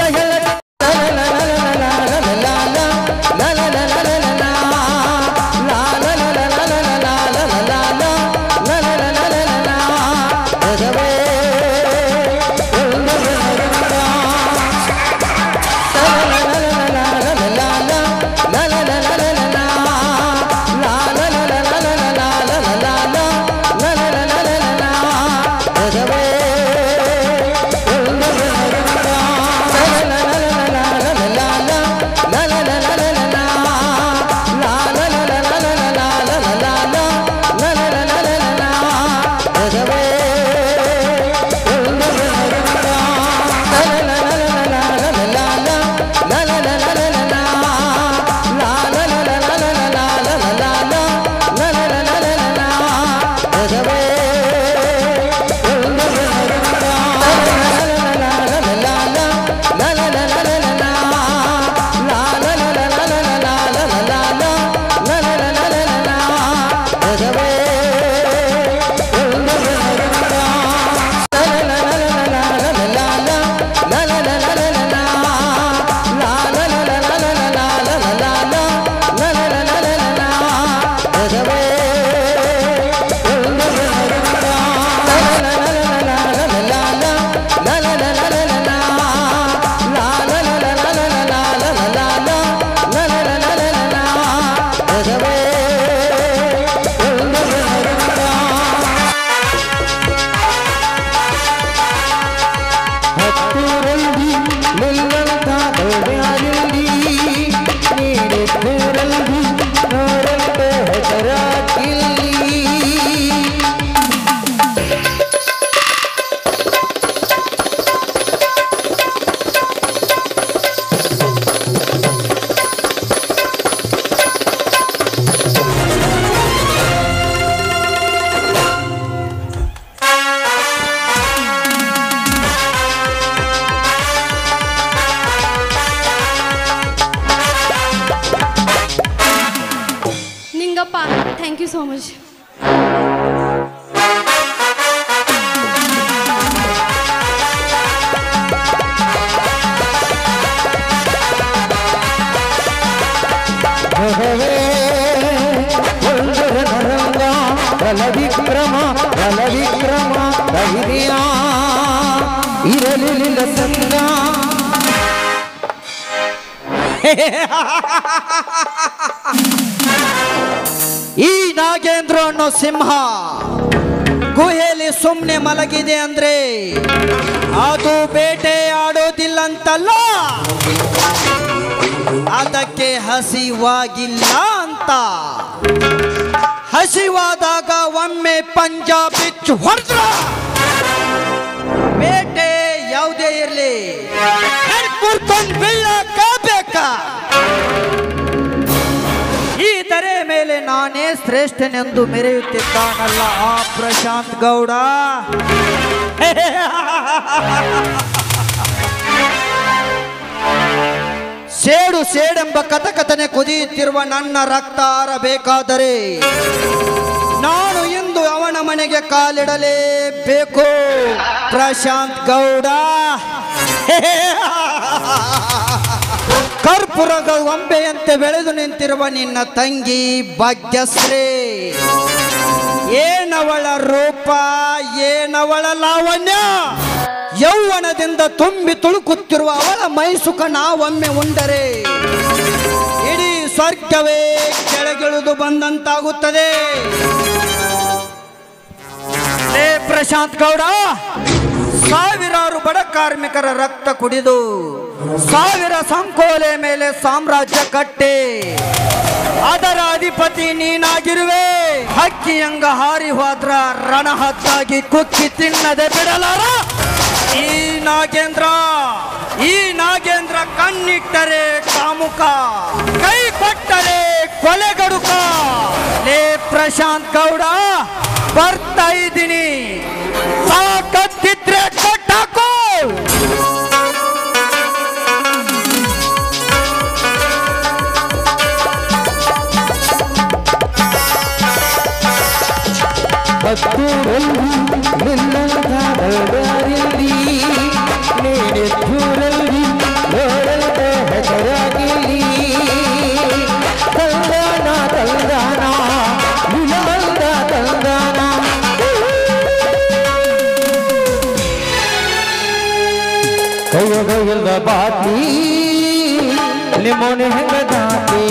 Thank you so much. ಬಲವಿಕ್ರಮ ಬಲವಿಕ್ರಮ ಧೈರ್ಯ ಇರಲಿಲ್ಲ ಸಂಗ. ಈ ನಾಗೇಂದ್ರ ಅನ್ನೋ ಸಿಂಹ ಗುಹೆಯಲ್ಲಿ ಸುಮ್ಮನೆ ಮಲಗಿದೆ ಅಂದ್ರೆ ಅದು ಬೇಟೆ ಆಡೋದಿಲ್ಲ ಅಂತಲ್ಲ, ಅದಕ್ಕೆ ಹಸಿವಾಗಿಲ್ಲ ಅಂತ. ಹಸಿವಾದಾಗ ಒಮ್ಮೆ ಪಂಜ ಬಿಚ್ಚು ಹೊಡೆದ್ರ ಬೇಟೆ ಯಾವುದೇ ಇರಲಿ ಕುರ್ಕೊಂಡು ಬೀಳಬೇಕ. ಈ ದರೆ ಮೇಲೆ ನಾನೇ ಶ್ರೇಷ್ಠನೆಂದು ಮೆರೆಯುತ್ತಿದ್ದಾನಲ್ಲ ಆ ಪ್ರಶಾಂತ್ ಗೌಡ. ಸೇಡು ಸೇಡೆಂಬ ಕಥಕಥನೆ ಕುದಿಯುತ್ತಿರುವ ನನ್ನ ರಕ್ತ ಆರಬೇಕಾದರೆ ನಾನು ಇಂದು ಅವನ ಮನೆಗೆ ಕಾಲಿಡಲೇಬೇಕು. ಪ್ರಶಾಂತ್ ಗೌಡ, ಕರ್ಪೂರದ ಗೊಂಬೆಯಂತೆ ಬೆಳೆದು ನಿಂತಿರುವ ನಿನ್ನ ತಂಗಿ ಭಾಗ್ಯಶ್ರೀ, ಏನವಳ ರೂಪ, ಏನವಳ ಲಾವಣ್ಯ, ಯೌವನದಿಂದ ತುಂಬಿ ತುಳುಕುತ್ತಿರುವ ಅವಳ ಮೈಸುಖ ನಾವೊಮ್ಮೆ ಉಂಡರೆ ಇಡೀ ಸ್ವರ್ಗವೇ ಕೆಳಗಿಳಿದು ಬಂದಂತಾಗುತ್ತದೆ. ಲೇ ಪ್ರಶಾಂತ್ ಗೌಡ, ಸಾವಿರಾರು ಬಡ ಕಾರ್ಮಿಕರ ರಕ್ತ ಕುಡಿದು ಸಾವಿರ ಸಂಕೋಲೆ ಮೇಲೆ ಸಾಮ್ರಾಜ್ಯ ಕಟ್ಟಿ ಅದರ ಅಧಿಪತಿ ನೀನಾಗಿರುವೆ. ಹಕ್ಕಿಯಂಗ ಹಾರಿ ಹೋದ್ರ ರಣಹದ್ದಾಗಿ ಕುಕ್ಕಿ ತಿನ್ನದೆ ಬಿಡಲಾರ ಈ ನಾಗೇಂದ್ರ ಕಣ್ಣಿಟ್ಟರೆ ಕಾಮುಕ, ಕೈ ಕೊಟ್ಟರೆ ಕೊಲೆಗಡುಕ. ಲೇ ಪ್ರಶಾಂತ್ ಗೌಡ, ಬರ್ತಾ ಇದ್ದೀನಿ, ತಾಕತ್ತಿದ್ರೆ ಕೊಟ್ಟಾಕು. ಭಕ್ತರಲ್ಲಿ ನಿಲ್ಲದಾರಿಯಲ್ಲಿ ನೀನೆತ್ತೂರಲ್ಲಿ ನೋಡದ ಹೆಸರಾಗಿಲಿ ತಂದಾನ ತಂದಾನ ವಿಲಮಲ್ದ ತಂದಾನ. ಕೈಯೊಗಲ್ದ ಬಾತಿ ನಿಮ್ಮನೆ ಹೆಂಗ ದಾತಿ